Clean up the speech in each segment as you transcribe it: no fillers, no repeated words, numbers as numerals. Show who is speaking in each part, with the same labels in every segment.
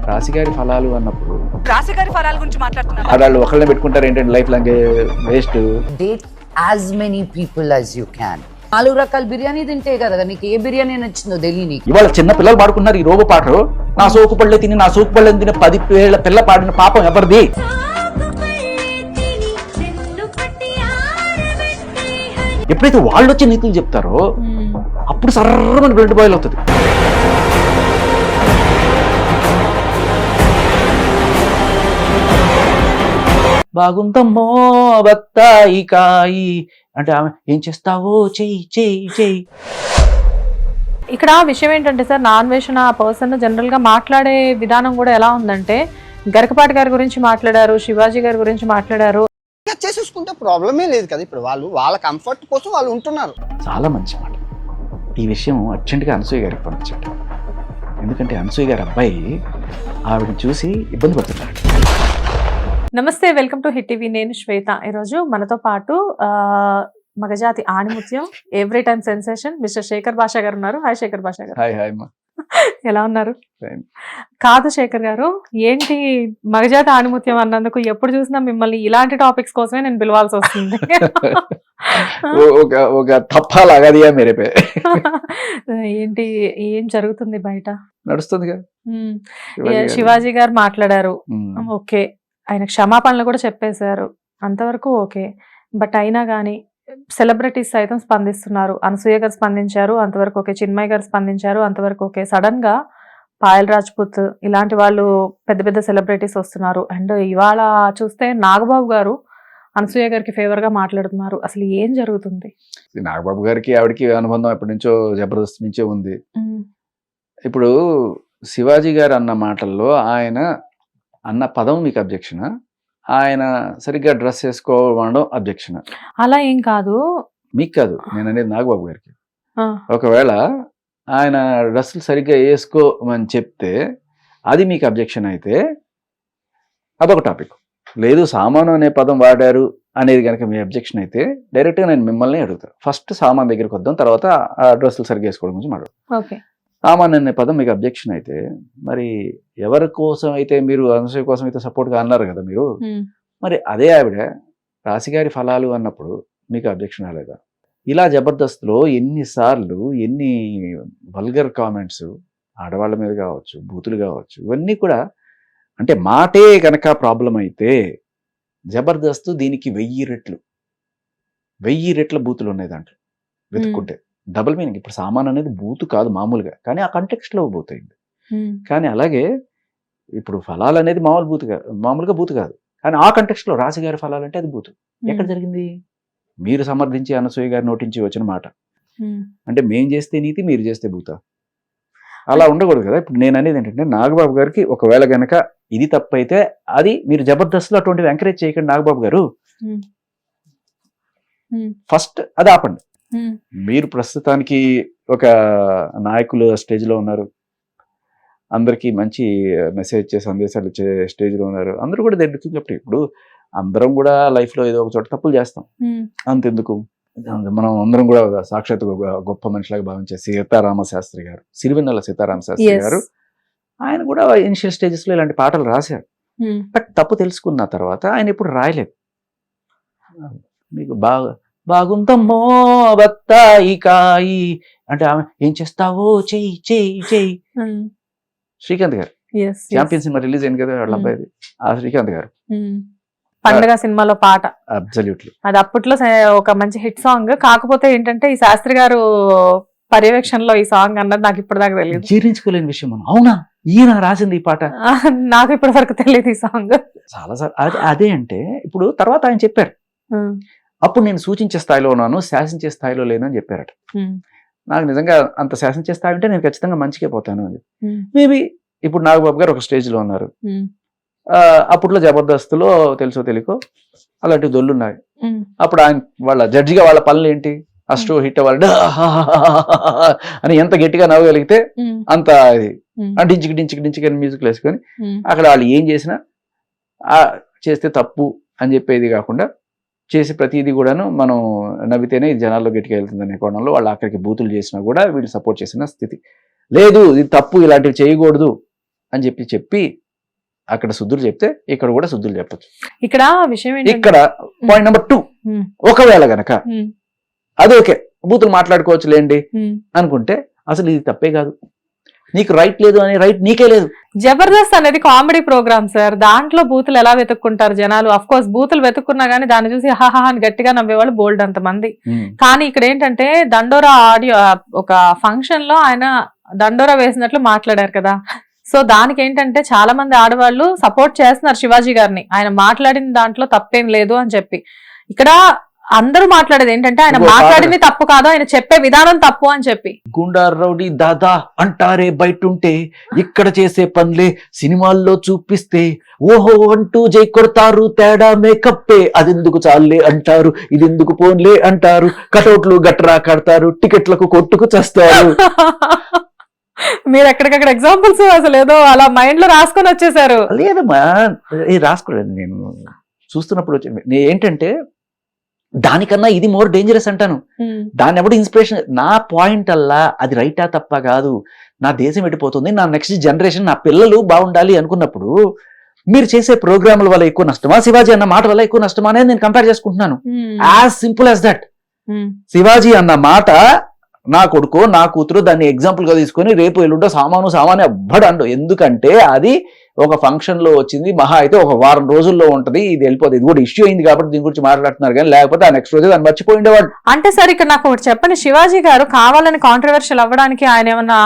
Speaker 1: రాశిగారి ఫలాలు అన్నప్పుడు
Speaker 2: రాశిగారి ఫలాల గురించి మాట్లాడుతున్నారు.
Speaker 1: వాళ్ళు ఒకళ్ళని పెట్టుకుంటారు ఏంటంటే life long waste.
Speaker 3: Date as many people as you can. 4 రకాల బిర్యానీ తింటే కదా నీకు ఏ బిర్యానీ నచ్చిందో తెలియని.
Speaker 1: ఇవాళ చిన్న పిల్లలు పాడుకున్నారు ఈ రోబో పాటలు. నా సోకు పళ్ళే తిని నా సోకు పళ్ళని తిని 10 ఏళ్ల పిల్ల పాడిన పాపం ఎవరిది? ఎప్పుడైతే వాళ్ళు వచ్చి నీతులు చెప్తారో అప్పుడు సర్రమని బ్లడ్ బాయిల్ అవుతుంది. బాగుందమ్మో బత్తాయి కాయి అంటే ఆమె ఏం చేస్తావో చెయ్యి చెయ్యి చెయ్యి.
Speaker 4: ఇక్కడ విషయం ఏంటంటే సార్, నాన్ వేషన్ ఆ పర్సన్ జనరల్ గా మాట్లాడే విధానం కూడా ఎలా ఉందంటే, గరకపాటి గారి గురించి మాట్లాడారు, శివాజీ గారి గురించి మాట్లాడారు.
Speaker 5: చేసేసుకుంటే ప్రాబ్లమే లేదు కదా. ఇప్పుడు వాళ్ళు వాళ్ళ కంఫర్ట్ కోసం వాళ్ళు ఉంటున్నారు.
Speaker 1: చాలా మంచి మాట. ఈ విషయం అర్జెంటుగా అనసూయ గారికి పంపించండి. ఎందుకంటే అనసూయ గారి అబ్బాయి ఆవిడని చూసి ఇబ్బంది పడుతున్నాడు.
Speaker 4: నమస్తే, వెల్కమ్ టు హిట్ టీవీ. నేను శ్వేత. ఈరోజు మనతో పాటు మగజాతి ఆణిముత్యం, every time sensation mister Shekhar Basha garu ఉన్నారు. హాయ్ శేఖర్ భాషా గారు.
Speaker 1: హాయ్ హాయ్ అమ్మా.
Speaker 4: ఎలా ఉన్నారు? కాదు శేఖర్ గారు, ఏంటి మగజాతి ఆణిముత్యం అన్నందుకు ఎప్పుడు చూసినా మిమ్మల్ని ఇలాంటి టాపిక్స్ కోసమే నేను పిలవాల్సి వస్తుంది.
Speaker 1: ఒక తప్పలాగా మేరే పే.
Speaker 4: ఏంటి ఏం జరుగుతుంది బయట?
Speaker 1: నడుస్తుంది కదా.
Speaker 4: శివాజీ గారు మాట్లాడారు, ఓకే, ఆయన క్షమాపణలు కూడా చెప్పేశారు, అంతవరకు ఓకే. బట్ అయినా కానీ సెలబ్రిటీస్ సైతం స్పందిస్తున్నారు. అనసూయ గారు స్పందించారు, అంతవరకు ఓకే. చిన్మయ్ గారు స్పందించారు, అంతవరకు ఓకే. సడన్ గా పాయల్ రాజ్పుత్ ఇలాంటి వాళ్ళు పెద్ద పెద్ద సెలబ్రిటీస్ వస్తున్నారు. అండ్ ఇవాళ చూస్తే నాగబాబు గారు అనసూయ గారికి ఫేవర్ గా మాట్లాడుతున్నారు. అసలు ఏం జరుగుతుంది?
Speaker 1: నాగబాబు గారికి ఆవిడకి అనుబంధం ఎప్పటి నుంచో జబర్దస్త్ నుంచే ఉంది. ఇప్పుడు శివాజీ గారు అన్న మాటల్లో ఆయన అన్న పదం మీకు అబ్జెక్షనా? ఆయన సరిగ్గా డ్రెస్ వేసుకోవడం అబ్జెక్షన్?
Speaker 4: అలా ఏం కాదు,
Speaker 1: మీకు కాదు, నేను అనేది నాగబాబు గారికి. ఒకవేళ ఆయన డ్రెస్సులు సరిగ్గా వేసుకోమని చెప్తే అది మీకు అబ్జెక్షన్ అయితే అదొక టాపిక్. లేదు సామాను అనే పదం వాడారు అనేది కనుక మీ అబ్జెక్షన్ అయితే డైరెక్ట్గా నేను మిమ్మల్ని అడుగుతాను. ఫస్ట్ సామాన్ దగ్గరికి వద్దాం, తర్వాత ఆ డ్రెస్సులు సరిగ్గా వేసుకోవడం గురించి మాట్లాడు. సామాన్ అనే పదం మీకు అబ్జెక్షన్ అయితే మరి ఎవరి కోసం అయితే మీరు అనసూయ కోసం అయితే సపోర్ట్గా అన్నారు కదా మీరు, మరి అదే ఆవిడ రాశిగారి ఫలాలు అన్నప్పుడు మీకు అబ్జెక్షన్ రాలేదా? ఇలా జబర్దస్త్లో ఎన్నిసార్లు ఎన్ని వల్గర్ కామెంట్స్ ఆడవాళ్ళ మీద కావచ్చు, బూతులు కావచ్చు, ఇవన్నీ కూడా అంటే మాటే కనుక ప్రాబ్లం అయితే జబర్దస్త్ దీనికి 1000 రెట్ల బూతులు ఉన్నాయి దాంట్లో వెతుక్కుంటే. Double meaning. ఇప్పుడు సామాన్ అనేది బూతు కాదు మామూలుగా, కానీ ఆ కంటెక్స్ట్లో బూత్ అయింది. కానీ అలాగే ఇప్పుడు ఫలాలు అనేది మామూలుగా బూతు కాదు, కానీ ఆ కంటెక్స్ట్లో రాశిగారి ఫలాలు అంటే అది బూతు. ఎక్కడ జరిగింది? మీరు సమర్థించి అనసూయ గారి నోటించి వచ్చిన మాట. అంటే మేం చేస్తే నీతి, మీరు చేస్తే బూత. అలా ఉండకూడదు కదా. ఇప్పుడు నేను అనేది ఏంటంటే నాగబాబు గారికి ఒకవేళ గనక ఇది తప్పైతే అది మీరు జబర్దస్త్లో అటువంటివి ఎంకరేజ్ చేయకండి నాగబాబు గారు. ఫస్ట్ అది ఆపండి. మీరు ప్రస్తుతానికి ఒక నాయకులు స్టేజ్లో ఉన్నారు, అందరికీ మంచి మెసేజ్ ఇచ్చే సందేశాలు ఇచ్చే స్టేజ్లో ఉన్నారు, అందరూ కూడా దగ్గరికి చెప్పి ఇప్పుడు అందరం కూడా లైఫ్లో ఏదో ఒక చోట తప్పులు చేస్తాం. అంతెందుకు మనం అందరం కూడా సాక్షాత్ గొప్ప మనిషిలాగా భావించే సీతారామశాస్త్రి గారు, సిరివెన్నెల సీతారామశాస్త్రి గారు, ఆయన కూడా ఇనిషియల్ స్టేజెస్లో ఇలాంటి పాటలు రాశారు. బట్ తప్పు తెలుసుకున్న తర్వాత ఆయన ఎప్పుడు రాయలేదు. మీకు బాగుందమ్మో బత్తాయి కాయి అంటే ఆమె ఏం చేస్తావో చెయ్యి చెయ్యి చెయ్యి. శ్రీకాంత్ గారు ఛాంపియన్ సినిమా రిలీజ్ అయింది కదా వాళ్ళ అబ్బాయిది, ఆ శ్రీకాంత్ గారు
Speaker 4: పండగ సినిమాలో పాట.
Speaker 1: అబ్సల్యూట్లీ
Speaker 4: అది అప్పట్లో ఒక మంచి హిట్ సాంగ్. కాకపోతే ఏంటంటే ఈ శాస్త్రి గారు పర్యవేక్షణలో ఈ సాంగ్ అన్నది నాకు ఇప్పటిదాకా తెలియదు.
Speaker 1: జీర్ణించుకోలేని విషయం. మనం అవునా ఈయన రాసింది ఈ పాట?
Speaker 4: నాకు ఇప్పటి వరకు తెలియదు ఈ సాంగ్.
Speaker 1: చాలాసార్లు అదే అంటే ఇప్పుడు తర్వాత ఆయన చెప్పారు, అప్పుడు నేను సూచించే స్థాయిలో ఉన్నాను, శాసించే స్థాయిలో లేనని చెప్పారట. నాకు నిజంగా అంత శాసించే స్థాయి ఉంటే నేను ఖచ్చితంగా మంచిగా పోతాను అని. మేబీ ఇప్పుడు నాగబాబు గారు ఒక స్టేజ్లో ఉన్నారు, అప్పట్లో జబర్దస్త్లో తెలుసో తెలియకో అలాంటి దొల్లున్నాయి. అప్పుడు ఆయన వాళ్ళ జడ్జిగా వాళ్ళ పనులు ఏంటి? ఆ స్టో హిట్ అవ్వాలి అని ఎంత గట్టిగా నవ్వగలిగితే అంత ఇది డించికి డించికి డించికి అని మ్యూజిక్ వేసుకొని అక్కడ వాళ్ళు ఏం చేసినా చేస్తే తప్పు అని చెప్పేది కాకుండా చేసి ప్రతిదీ కూడాను మనం నవ్వితేనే ఇది జనాల్లో గట్టిగా వెళ్తుందనే కోణంలో వాళ్ళు ఆఖరికి బూతులు చేసినా కూడా వీళ్ళు సపోర్ట్ చేసిన స్థితి లేదు. ఇది తప్పు, ఇలాంటివి చేయకూడదు అని చెప్పి అక్కడ శుద్ధులు చెప్తే ఇక్కడ కూడా శుద్ధులు చెప్పచ్చు.
Speaker 4: ఇక్కడ విషయం ఏంటంటే
Speaker 1: ఇక్కడ పాయింట్ నెంబర్ 2, ఒకవేళ గనక అది ఓకే బూతులు మాట్లాడుకోవచ్చు లేండి అనుకుంటే అసలు ఇది తప్పే కాదు. నీకు రైట్ లేదు అని రైట్ నీకే లేదు.
Speaker 4: జబర్దస్త్ అనేది కామెడీ ప్రోగ్రామ్ సార్. దాంట్లో బూతులు ఎలా వెతుక్కుంటారు జనాలు? అఫ్ కోర్స్ బూతులు వెతుక్కున్నా గానీ దాన్ని చూసి హాహా అని గట్టిగా నవ్వేవాళ్ళు బోల్డ్ అంత మంది. కానీ ఇక్కడ ఏంటంటే దండోరా ఆడియో ఒక ఫంక్షన్ లో ఆయన దండోరా వేసినట్లు మాట్లాడారు కదా. సో దానికి ఏంటంటే చాలా మంది ఆడవాళ్ళు సపోర్ట్ చేస్తున్నారు శివాజీ గారిని, ఆయన మాట్లాడిన దాంట్లో తప్పేం లేదు అని చెప్పి. ఇక్కడ అందరూ మాట్లాడేది ఏంటంటే ఆయన మాట్లాడింది తప్పు కాదు, ఆయన చెప్పే విధానం తప్పు అని చెప్పి.
Speaker 1: గుండా రౌడీ దాదా అంటారే బయటుంటే, ఇక్కడ చేసే పనులే సినిమాల్లో చూపిస్తే ఓహో అంటూ జై కొడతారు, తేడా మేకప్పే, అదెందుకు చాలే అంటారు, ఇదెందుకు పోన్లే అంటారు, కటౌట్లు గట్రా కడతారు, టికెట్లకు కొట్టుకు చేస్తారు.
Speaker 4: మీరు ఎక్కడికక్కడ ఎగ్జాంపుల్స్ అసలు ఏదో అలా మైండ్ లో రాసుకొని వచ్చేసారు.
Speaker 1: లేదమ్మా రాసుకోలేదు, నేను చూస్తున్నప్పుడు ఏంటంటే దానికన్నా ఇది మోర్ డేంజరస్ అంటాను. దాన్ని ఎవడు ఇన్స్పిరేషన్, నా పాయింట్ అల్లా అది రైటా తప్ప కాదు, నా దేశం ఎడిపోతుంది, నా నెక్స్ట్ జనరేషన్ నా పిల్లలు బాగుండాలి అనుకున్నప్పుడు మీరు చేసే ప్రోగ్రాముల వల్ల ఎక్కువ నష్టమా, శివాజీ అన్న మాట వల్ల ఎక్కువ నష్టమా అనేది నేను కంపేర్ చేసుకుంటున్నాను. As simple as that. Shivaji అన్న మాట నా కొడుకు నా కూతురు దాన్ని ఎగ్జాంపుల్ గా తీసుకొని రేపు ఎల్లుండో సామాను ఎవ్వడండు. ఎందుకంటే అది ఒక ఫంక్షన్ లో వచ్చింది, మహా అయితే ఒక వారం రోజుల్లో ఉంటది, ఇది వెళ్ళిపోతుంది. ఇది కూడా ఇష్యూ అయింది కాబట్టి దీని గురించి మాట్లాడుతున్నారు, కానీ లేకపోతే ఆ నెక్స్ట్ రోజు దాన్ని మర్చిపోయి ఉండేవాడు.
Speaker 4: అంటే సార్ ఇక్కడ నాకు ఒకటి చెప్పండి, శివాజీ గారు కావాలని కాంట్రవర్షియల్ అవ్వడానికి, ఆయన ఏమన్నా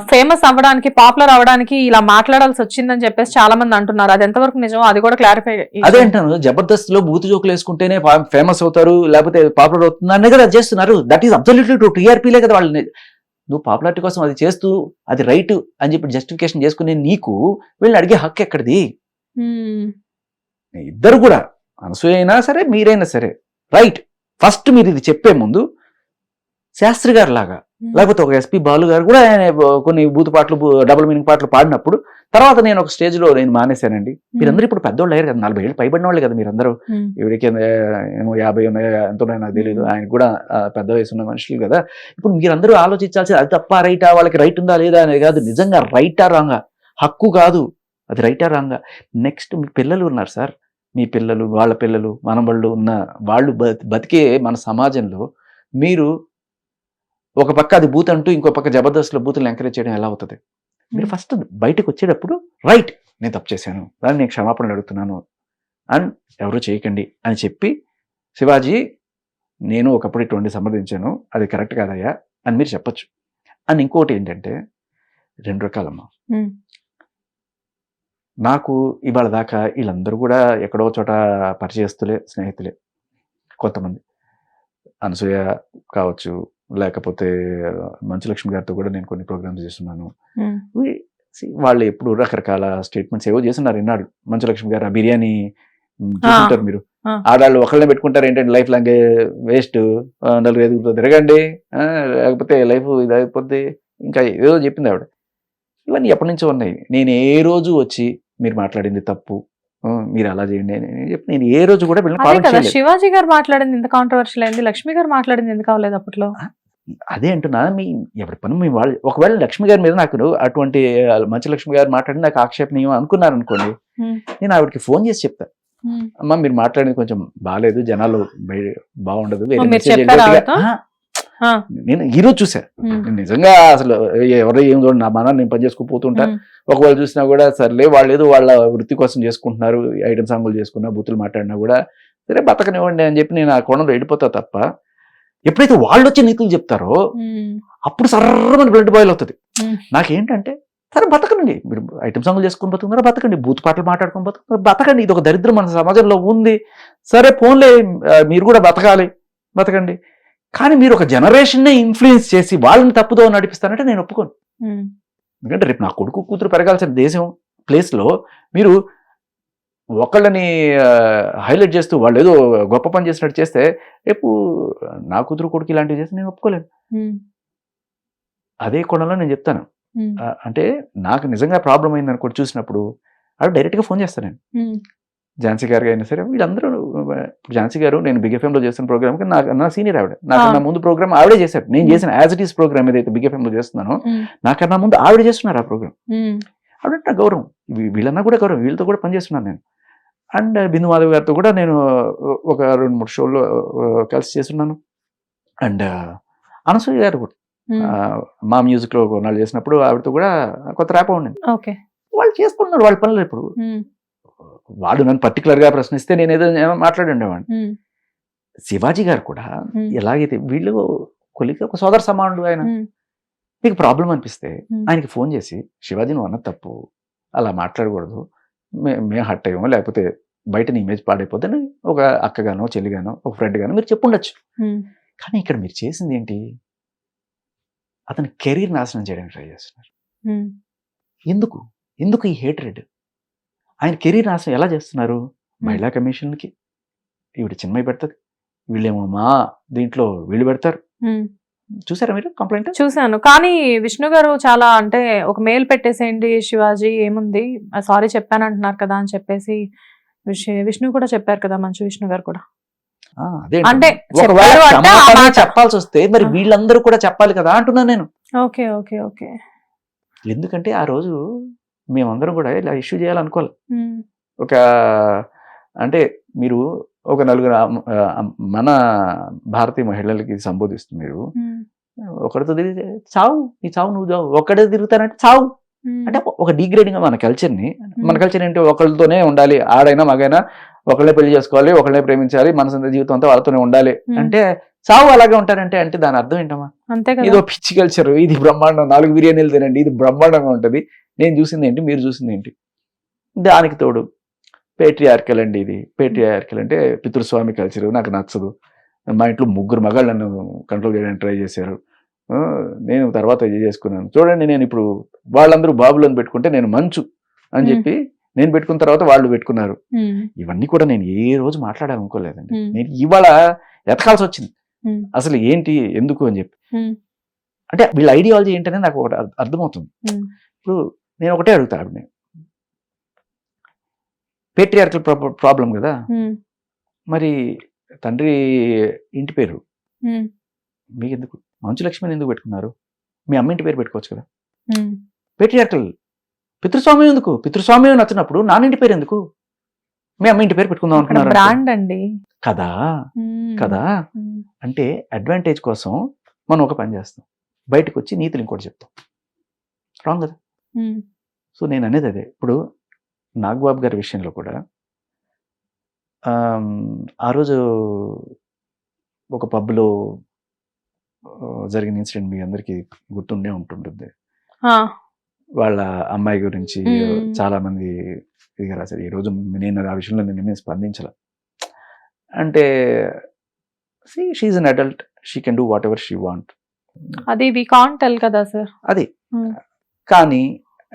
Speaker 4: ఫేమస్ అవ్వడానికి, పాపులర్ అవ్వడానికి ఇలా మాట్లాడాల్సి వచ్చిందని చెప్పేసి చాలా మంది అంటున్నారు. అది ఎంతవరకు నిజం, అది కూడా క్లారిఫై.
Speaker 1: అదేంటాను, జబర్దస్త్ లో బూతు జోకులు వేసుకుంటేనే ఫేమస్ అవుతారు లేకపోతే పాపులర్ అవుతుందనే కదా చేస్తున్నారు. That is absolutely true. టీఆర్పీలే కదా వాళ్ళని, నువ్వు పాపులారిటీ కోసం అది చేస్తూ అది రైట్ అని చెప్పి జస్టిఫికేషన్ చేసుకునే నీకు వీళ్ళని అడిగే హక్కు ఎక్కడిది? ఇద్దరు కూడా, అనసూయ అయినా సరే మీరైనా సరే, రైట్. ఫస్ట్ మీరు ఇది చెప్పే ముందు శాస్త్రి గారు లాగా, లేకపోతే ఒక ఎస్పీ బాలు గారు కూడా ఆయన కొన్ని బూత్ పాటలు, డబుల్ మీనింగ్ పాటలు పాడినప్పుడు తర్వాత నేను ఒక స్టేజ్ లో నేను మానేశానండి. మీరందరూ ఇప్పుడు పెద్దోళ్ళు అయ్యారు కదా, 40 ఏళ్ళు పైబడిన వాళ్ళు కదా మీరందరూ. ఇవిడికి ఏమో 50 ఉన్నాయో ఎంత ఉన్నాయో నాకు తెలియదు, ఆయన కూడా పెద్ద వయసు ఉన్న మనుషులు కదా. ఇప్పుడు మీరందరూ ఆలోచించాల్సి అది తప్ప రైటా, వాళ్ళకి రైట్ ఉందా లేదా అనేది కాదు, నిజంగా రైటా రాంగా, హక్కు కాదు అది రైటా రాంగా. నెక్స్ట్ మీ పిల్లలు ఉన్నారు సార్, మీ పిల్లలు, వాళ్ళ పిల్లలు, మనవాళ్ళు ఉన్న వాళ్ళు బతికే మన సమాజంలో మీరు ఒక పక్క అది బూత్ అంటూ ఇంకో పక్క జబర్దస్త్ లో బూతులు ఎంకరేజ్ చేయడం ఎలా అవుతుంది? మీరు ఫస్ట్ బయటకు వచ్చేటప్పుడు రైట్ నేను తప్పు చేశాను, దాన్ని నేను క్షమాపణలు అడుగుతున్నాను అండ్ ఎవరు చేయకండి అని చెప్పి, శివాజీ నేను ఒకప్పుడు ఇటువంటి సమర్థించాను, అది కరెక్ట్ కాదయ్యా అని మీరు చెప్పచ్చు. అండ్ ఇంకోటి ఏంటంటే 2 రకాలమ్మా. నాకు ఇవాళ దాకా వీళ్ళందరూ కూడా ఎక్కడో చోట పరిచయస్తులే, స్నేహితులే. కొంతమంది అనసూయ కావచ్చు, లేకపోతే మంచులక్ష్మి గారితో కూడా నేను కొన్ని ప్రోగ్రామ్స్ చేస్తున్నాను. వాళ్ళు ఎప్పుడు రకరకాల స్టేట్మెంట్స్ ఏవో చేస్తున్నారు. విన్నాడు మంచులక్ష్మి గారు ఆ బిర్యానీ చూసుకుంటారు మీరు, ఆడాళ్ళు ఒకళ్ళనే పెట్టుకుంటారు ఏంటంటే లైఫ్ లాంగ్ వేస్ట్, 4-5 తిరగండి లేకపోతే లైఫ్ ఇది అయిపోద్ది, ఇంకా ఏదో చెప్పింది ఆవిడ. ఇవన్నీ ఎప్పటి నుంచో ఉన్నాయి. నేను ఏ రోజు వచ్చి మీరు మాట్లాడింది తప్పు, మీరు అలా చేయండి అని చెప్పి నేను ఏ రోజు కూడా
Speaker 4: శివాజీ గారు మాట్లాడింది ఎంత కాంట్రవర్షియల్ అయింది, లక్ష్మి గారు మాట్లాడింది ఎందుకు అవ్వలేదు అప్పట్లో?
Speaker 1: అదే అంటున్నా, మీ ఎవరి పని మీ వాళ్ళు. ఒకవేళ లక్ష్మి గారి మీద నాకు అటువంటి మంచి లక్ష్మి గారు మాట్లాడి నాకు ఆక్షేపణీయం అనుకున్నారు అనుకోండి, నేను ఆవిడకి ఫోన్ చేసి చెప్తా, అమ్మ మీరు మాట్లాడేది కొంచెం బాగాలేదు, జనాలు బాగుండదు, నేను ఈరోజు చూసా. నేను నిజంగా అసలు ఎవరో ఏం చూడండి, నా మన నేను పని చేసుకుపోతుంటా. ఒకవేళ చూసినా కూడా సర్లే వాళ్ళు ఏదో వాళ్ళ వృత్తి కోసం చేసుకుంటున్నారు, ఐటమ్ సాంగులు చేసుకున్నా, బూతులు మాట్లాడినా కూడా సరే బతకనివ్వండి అని చెప్పి నేను ఆ కోణంలో వెళ్ళిపోతా తప్ప, ఎప్పుడైతే వాళ్ళు వచ్చి నీతులు చెప్తారో అప్పుడు సర్రమని బ్లడ్ బాయిల్ అవుతుంది. నాకేంటంటే సరే బతకండి, మీరు ఐటమ్ సాంగులు చేసుకుని బతుకున్నారా బతకండి, బూత్ పాటలు మాట్లాడుకుని బతుకున్నారా బతకండి, ఇది ఒక దరిద్రం మన సమాజంలో ఉంది, సరే ఫోన్లే మీరు కూడా బతకాలి బతకండి. కానీ మీరు ఒక జనరేషన్నే ఇన్ఫ్లుయెన్స్ చేసి వాళ్ళని తప్పుదో నడిపిస్తానంటే నేను ఒప్పుకోను. ఎందుకంటే రేపు నా కొడుకు కూతురు పెరగాల్సిన దేశం ప్లేస్లో మీరు ఒకళ్ళని హైలైట్ చేస్తూ వాళ్ళు ఏదో గొప్ప పని చేసినట్టు చేస్తే రేపు నా కూతురు కొడుకు ఇలాంటివి చేస్తే నేను ఒప్పుకోలేను. అదే కోణంలో నేను చెప్తాను. అంటే నాకు నిజంగా ప్రాబ్లం అయింది అనుకోండి చూసినప్పుడు అవి డైరెక్ట్గా ఫోన్ చేస్తాను నేను. ఝాన్సీ గారు అయినా సరే వీళ్ళందరూ, ఝాన్సీ గారు నేను బిగ్ ఎఫ్ఎంలో చేస్తున్న ప్రోగ్రామ్కి నా సీనియర్ ఆవిడ, నాకన్నా ముందు ప్రోగ్రామ్ ఆవిడే చేశారు. నేను చేసిన యాజ్ ఇట్ ఈస్ ప్రోగ్రామ్ ఏదైతే బిగ్ ఎఫ్ఎంలో చేస్తున్నానో నాకన్నా ముందు ఆవిడ చేస్తున్నారు ఆ ప్రోగ్రామ్. ఆవిడ నా గౌరవం, వీళ్ళన్నా కూడా గౌరవం, వీళ్ళతో కూడా పనిచేస్తున్నాను నేను. అండ్ బిందు మాధవ్ గారితో కూడా నేను ఒక 2-3 షోల్లో కలిసి చేస్తున్నాను. అండ్ అనసూయ గారు కూడా మా మ్యూజిక్లో కొన్నాళ్ళు చేసినప్పుడు ఆవిడతో కూడా కొత్త ర్యాప్ ఉండింది.
Speaker 4: ఓకే.
Speaker 1: వాళ్ళు చేసుకుంటున్నారు వాళ్ళ పనులు. ఇప్పుడు వాడు నన్ను పర్టికులర్గా ప్రశ్నిస్తే నేను ఏదో మాట్లాడి ఉండేవాడిని. శివాజీ గారు కూడా ఎలాగైతే వీళ్ళు కొలికి ఒక సోదర సమానుడు ఆయన. మీకు ప్రాబ్లం అనిపిస్తే ఆయనకి ఫోన్ చేసి, శివాజీ నువ్వు అన్నది తప్పు, అలా మాట్లాడకూడదు, మేము హట్ అయ్యామో లేకపోతే బయట నీ ఇమేజ్ పాడైపోద్దని ఒక అక్కగానో చెల్లిగానో ఒక ఫ్రెండ్ గానో మీరు చెప్పుండొచ్చు. కానీ ఇక్కడ మీరు చేసింది ఏంటి? అతని కెరీర్ నాశనం చేయడానికి ట్రై చేస్తున్నారు. ఎందుకు ఎందుకు ఈ హేట్రెడ్? ఆయన కెరీర్ నాశనం ఎలా చేస్తున్నారు? మహిళా కమిషన్కి ఈవిడ చిన్మయి పెడతది, వీళ్ళేమో మా దీంట్లో వీళ్ళు పెడతారు. చూసారా మీరు కంప్లైంట్?
Speaker 4: చూసాను. కానీ విష్ణు గారు చాలా అంటే ఒక మెయిల్ పెట్టేసేయండి శివాజీ ఏముంది, సారీ చెప్పాను అంటున్నారు కదా అని చెప్పేసి విష్ణు కూడా చెప్పారు కదా, మంచు విష్ణు గారు కూడా. అంటే
Speaker 1: చెప్పాల్సి వస్తే మరి వీళ్ళందరూ కూడా చెప్పాలి కదా అంటున్నాను నేను.
Speaker 4: Okay okay okay.
Speaker 1: ఎందుకంటే ఆ రోజు మేమందరం కూడా ఇలా ఇష్యూ చేయాలనుకోవాలి. ఒక అంటే మీరు ఒక నలుగురు మన భారతీయ మహిళలకి సంబోధిస్తూ మీరు ఒకరితో తిరిగితే చావు, నీ చావు నువ్వు చావు, ఒక్కడే తిరుగుతానంటే చావు అంటే ఒక డిగ్రేడింగ్ మన కల్చర్ని. మన కల్చర్ ఏంటి? ఒకళ్ళతోనే ఉండాలి, ఆడైనా మగైనా ఒకళ్ళే పెళ్లి చేసుకోవాలి, ఒకళ్ళే ప్రేమించాలి, మన జీవితం అంతా వాళ్ళతోనే ఉండాలి అంటే చావు అలాగే ఉంటారంటే అంటే దాని అర్థం ఏంటమ్మా? ఇదో పిచ్చి కల్చర్, ఇది బ్రహ్మాండం, 4 బిర్యానీలు తినండి, ఇది బ్రహ్మాండంగా ఉంటుంది. నేను చూసింది ఏంటి, మీరు చూసింది ఏంటి? దానికి తోడు పేట్రియార్కల్ అండి. ఇది పేట్రియార్కల్ అంటే పితృస్వామి కల్చర్, నాకు నచ్చదు. మా ఇంట్లో 3 మగాళ్ళు నన్ను కంట్రోల్ చేయడానికి ట్రై చేశారు, నేను తర్వాత ఇది చేసుకున్నాను. చూడండి, నేను ఇప్పుడు వాళ్ళందరూ బాబులను పెట్టుకుంటే నేను మంచు అని చెప్పి నేను పెట్టుకున్న తర్వాత వాళ్ళు పెట్టుకున్నారు. ఇవన్నీ కూడా నేను ఏ రోజు మాట్లాడాలనుకోలేదండి. నేను ఇవాళ ఎతకాల్సి వచ్చింది అసలు ఏంటి ఎందుకు అని చెప్పి. అంటే వీళ్ళ ఐడియాలజీ ఏంటనే నాకు ఒకటి అర్థమవుతుంది. ఇప్పుడు నేను ఒకటే అడుగుతా, ఆవిడని పేట్రియార్కల్ ప్రాబ్లం కదా, మరి తండ్రి ఇంటి పేరు మీకు ఎందుకు, మంచు లక్ష్మిని ఎందుకు పెట్టుకున్నారు? మీ అమ్మ ఇంటి పేరు పెట్టుకోవచ్చు కదా. పేట్రియార్కల్ పితృస్వామ్యం ఎందుకు? పితృస్వామ్యం నచ్చినప్పుడు నాన్నింటి పేరు ఎందుకు? మీ అమ్మ ఇంటి పేరు పెట్టుకుందాం అనుకున్నారు కదా కదా. అంటే అడ్వాంటేజ్ కోసం మనం ఒక పని చేస్తాం, బయటకు వచ్చి నీతులు ఇంకోటి చెప్తాం. రాంగ్ కదా. సో నేను అనేది అదే. ఇప్పుడు నాగబాబు గారి విషయంలో కూడా ఆ రోజు ఒక పబ్లో జరిగిన ఇన్సిడెంట్ మీ అందరికీ గుర్తుండే ఉంటుంటుంది. వాళ్ళ అమ్మాయి గురించి చాలా మంది ఇది రాశారు. ఈ రోజు నేను ఆ విషయంలో నేను స్పందించాల. అంటే she is an adult, she can do what ever she want.
Speaker 4: అది వి కాంట్ టెల్ కదా సార్.
Speaker 1: అది కానీ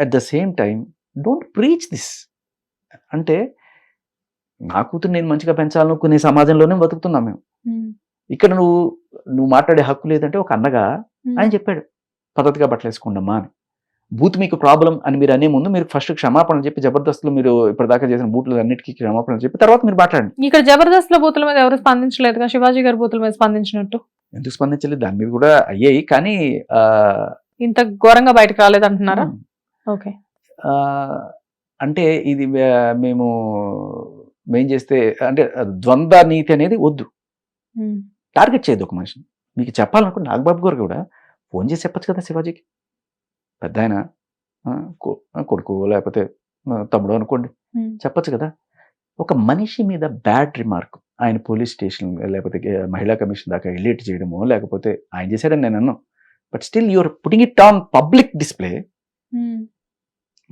Speaker 1: at the same time don't preach this. అంటే నా కూతురు నేను మంచిగా పెంచాలనుకునే సమాజంలోనే బతుకుతున్నాం మేము. ఇక్కడ నువ్వు మాట్లాడే హక్కు లేదంటే ఒక అన్నగా ఆయన చెప్పాడు పద్ధతిగా బట్టలు వేసుకోండమ్మా అని. బూత్ మీకు ప్రాబ్లం అని మీరు అనే ముందు మీరు ఫస్ట్ క్షమాపణ చెప్పి, జబర్దస్త్లో మీరు ఇప్పటిదాకా చేసిన బూట్లు అన్నిటికీ క్షమాపణ చెప్పి తర్వాత మీరు మాట్లాడండి.
Speaker 4: ఇక్కడ జబర్దస్త్ లో బూతుల మీద ఎవరు స్పందించలేదుగా, శివాజీ గారి బూతుల మీద స్పందించినట్టు.
Speaker 1: ఎందుకు స్పందించలేదు? దాని మీద కూడా అయ్యాయి, కానీ
Speaker 4: ఇంత ఘోరంగా బయటకు రాలేదంటున్నారా? ఓకే.
Speaker 1: అంటే ఇది మేం చేస్తే అంటే ద్వంద్వ నీతి అనేది వద్దు. టార్గెట్ చేయదు ఒక మనిషిని. మీకు చెప్పాలనుకుంటే నాగబాబు గారు కూడా ఫోన్ చేసి చెప్పచ్చు కదా శివాజీకి. పెద్ద ఆయన కొడుకు లేకపోతే తమ్ముడు అనుకోండి, చెప్పచ్చు కదా. ఒక మనిషి మీద బ్యాడ్ రిమార్క్ ఆయన పోలీస్ స్టేషన్ లేకపోతే మహిళా కమిషన్ దాకా ఎలిట్ చేయడమో లేకపోతే ఆయన చేశాడని నేను అన్నాను. But still you're putting it on public display.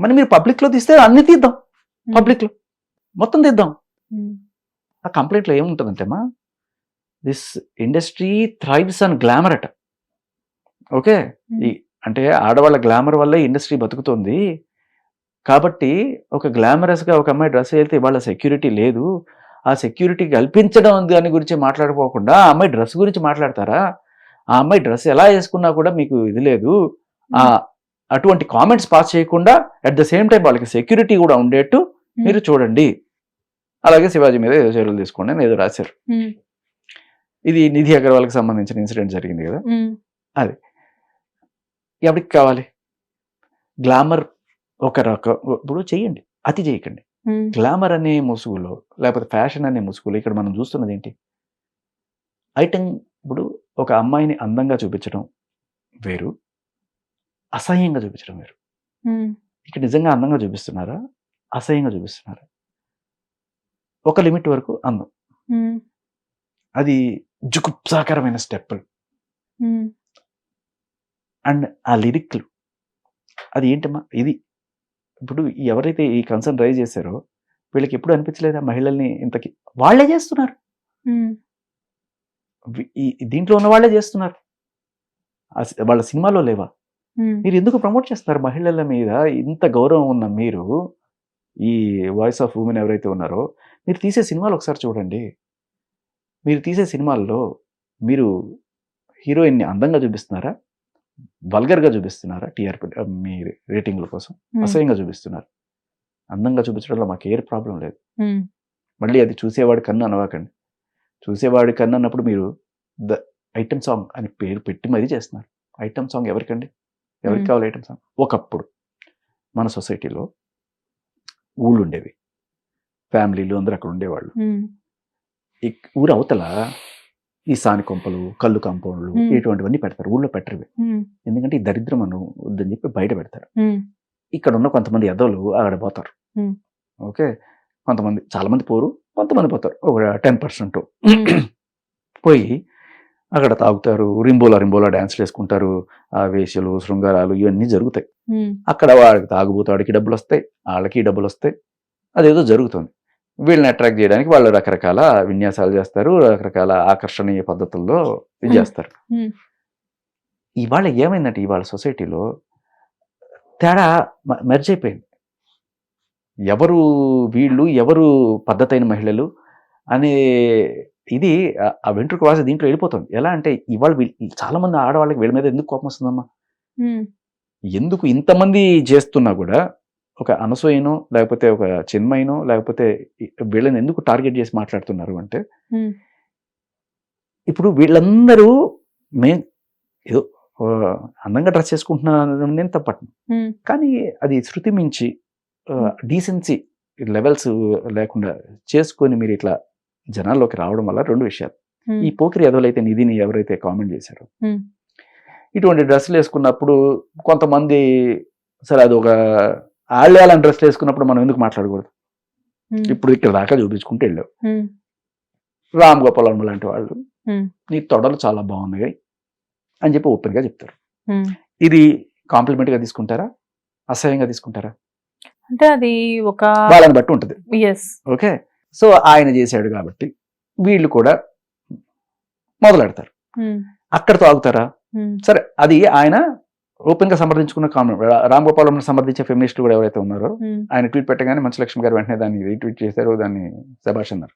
Speaker 1: మరి మీరు పబ్లిక్లో తీస్తే అన్ని తీద్దాం, పబ్లిక్లో మొత్తం తీద్దాం. ఆ కంప్లైంట్లో ఏముంటుందంటేమా, this industry thrives on glamour అట. ఓకే, అంటే ఆడవాళ్ళ గ్లామర్ వల్ల ఇండస్ట్రీ బతుకుతుంది కాబట్టి ఒక గ్లామరస్గా ఒక అమ్మాయి డ్రెస్ అయితే ఇవాళ సెక్యూరిటీ లేదు, ఆ సెక్యూరిటీ కల్పించడం దాని గురించి మాట్లాడుకోకుండా ఆ అమ్మాయి డ్రెస్ గురించి మాట్లాడతారా? ఆ అమ్మాయి డ్రెస్ ఎలా వేసుకున్నా కూడా మీకు ఇది లేదు. అటువంటి కామెంట్స్ పాస్ చేయకుండా అట్ ద సేమ్ టైం వాళ్ళకి సెక్యూరిటీ కూడా ఉండేట్టు మీరు చూడండి, అలాగే శివాజీ మీద ఏదో చర్యలు తీసుకోండి అని ఏదో రాశారు. ఇది నిధి అగర్వాల్కి సంబంధించిన ఇన్సిడెంట్ జరిగింది కదా, అది ఎవరికి కావాలి? గ్లామర్ ఒక రకం ఇప్పుడు చెయ్యండి, అతి చేయకండి. గ్లామర్ అనే ముసుగులో లేకపోతే ఫ్యాషన్ అనే ముసుగులో ఇక్కడ మనం చూస్తున్నది ఏంటి? ఐటెం. ఇప్పుడు ఒక అమ్మాయిని అందంగా చూపించడం వేరు, అసహ్యంగా చూపించడం వేరు. ఇక్కడ నిజంగా అందంగా చూపిస్తున్నారా, అసహ్యంగా చూపిస్తున్నారా? ఒక లిమిట్ వరకు అందం, అది జుగుప్సాకరమైన స్టెప్పులు అండ్ ఆ లిరిక్లు, అది ఏంటమ్మా ఇది? ఇప్పుడు ఎవరైతే ఈ కన్సర్న్ రైజ్ చేశారో వీళ్ళకి ఎప్పుడు అనిపించలేదా మహిళల్ని ఇంతకి? వాళ్ళే చేస్తున్నారు, ఈ దీంట్లో ఉన్న వాళ్ళే చేస్తున్నారు. వాళ్ళ సినిమాలో లేవా? మీరు ఎందుకు ప్రమోట్ చేస్తున్నారు మహిళల మీద? ఇంత గౌరవం ఉన్న మీరు, ఈ వాయిస్ ఆఫ్ ఉమెన్ ఎవరైతే ఉన్నారో, మీరు తీసే సినిమాలు ఒకసారి చూడండి. మీరు తీసే సినిమాల్లో మీరు హీరోయిన్ని అందంగా చూపిస్తున్నారా, వల్గర్గా చూపిస్తున్నారా? టీఆర్పీ మీ రేటింగ్ల కోసం అసహ్యంగా చూపిస్తున్నారు. అందంగా చూపించడంలో మాకు ఏ ప్రాబ్లం లేదు. మళ్ళీ అది చూసేవాడి కన్ను అనవాకండి. చూసేవాడి కన్ను అన్నప్పుడు మీరు ద ఐటమ్ సాంగ్ అని పేరు పెట్టి మరీ చేస్తున్నారు. ఐటమ్ సాంగ్ ఎవరికండి? ఎవరికి కావాలి ఐటమ్ సాంగ్? ఒకప్పుడు మన సొసైటీలో ఊళ్ళు ఉండేవి, ఫ్యామిలీలు అందరూ అక్కడ ఉండేవాళ్ళు. ఈ ఊరు అవతల ఈ సాని కొంపలు, కళ్ళు కాంపౌండ్లు ఇటువంటివన్నీ పెడతారు. ఊళ్ళో పెట్టరు, ఎందుకంటే ఈ దరిద్రం అని వద్దని చెప్పి బయట పెడతారు. ఇక్కడ ఉన్న కొంతమంది ఎదవలు అక్కడ పోతారు. ఓకే, కొంతమంది, చాలా మంది పోరు, కొంతమంది పోతారు, ఒక 10% పోయి అక్కడ తాగుతారు, రింబోలా డాన్స్లు వేసుకుంటారు, ఆ వేషలు, శృంగారాలు ఇవన్నీ జరుగుతాయి. అక్కడ వాడికి తాగుబోతాడికి డబ్బులు వస్తాయి, వాళ్ళకి డబ్బులు వస్తాయి, అదేదో జరుగుతుంది. వీళ్ళని అట్రాక్ట్ చేయడానికి వాళ్ళు రకరకాల విన్యాసాలు చేస్తారు, రకరకాల ఆకర్షణీయ పద్ధతుల్లో ఇది చేస్తారు. ఇవాళ ఏమైందంటే ఇవాళ సొసైటీలో తేడా మెర్జ్ అయిపోయింది. ఎవరు వీళ్ళు, ఎవరు పద్ధతైన మహిళలు అనే ఇది ఆ వెంట్రుక వాస దీంట్లో వెళ్ళిపోతుంది. ఎలా అంటే ఇవాళ చాలా మంది ఆడవాళ్ళకి వీళ్ళ మీద ఎందుకు కోపం వస్తుందమ్మా? ఎందుకు ఇంతమంది చేస్తున్నా కూడా ఒక అనసూయనో లేకపోతే ఒక చిన్మయినో లేకపోతే వీళ్ళని ఎందుకు టార్గెట్ చేసి మాట్లాడుతున్నారు అంటే, ఇప్పుడు వీళ్ళందరూ ఏదో అందంగా డ్రెస్ చేసుకుంటున్నాను నేను తప్పట్ను, కానీ అది శృతి మించి డీసెన్సీ లెవెల్స్ లేకుండా చేసుకొని మీరు ఇట్లా జనాల్లోకి రావడం వల్ల రెండు విషయాలు. ఈ పోకిరి ఎదవలైతే నిధిని ఎవరైతే కామెంట్ చేశారో, ఇటువంటి డ్రెస్సులు వేసుకున్నప్పుడు కొంతమంది, సరే అది ఒక ఆళ్ళేళ్ళని డ్రెస్సులు వేసుకున్నప్పుడు మనం ఎందుకు మాట్లాడకూడదు? ఇప్పుడు ఇక్కడ దాకా చూపించుకుంటూ వెళ్ళావు. రామ్ గోపాల్ వర్మ లాంటి వాళ్ళు నీ తొడలు చాలా బాగున్నాయి అని చెప్పి ఓపెన్ గా చెప్తారు. ఇది కాంప్లిమెంట్ గా తీసుకుంటారా, అసహ్యంగా తీసుకుంటారా?
Speaker 4: అంటే అది ఒక
Speaker 1: వాళ్ళని బట్టి ఉంటుంది. ఓకే, సో ఆయన చేశాడు కాబట్టి వీళ్ళు కూడా మొదలెడతారు. అక్కడతో ఆగుతారా? సరే, అది ఆయన ఓపెన్ గా సమర్థించుకున్న కామెంట్. రామ్ గోపాల్ వర్మను సమర్థించే ఫెమినిస్టులు కూడా ఎవరైతే ఉన్నారో, ఆయన ట్వీట్ పెట్టగానే మంచులక్ష్మి గారు వెంటనే దాన్ని రీట్వీట్ చేశారు, దాన్ని శభాష్ అన్నారు.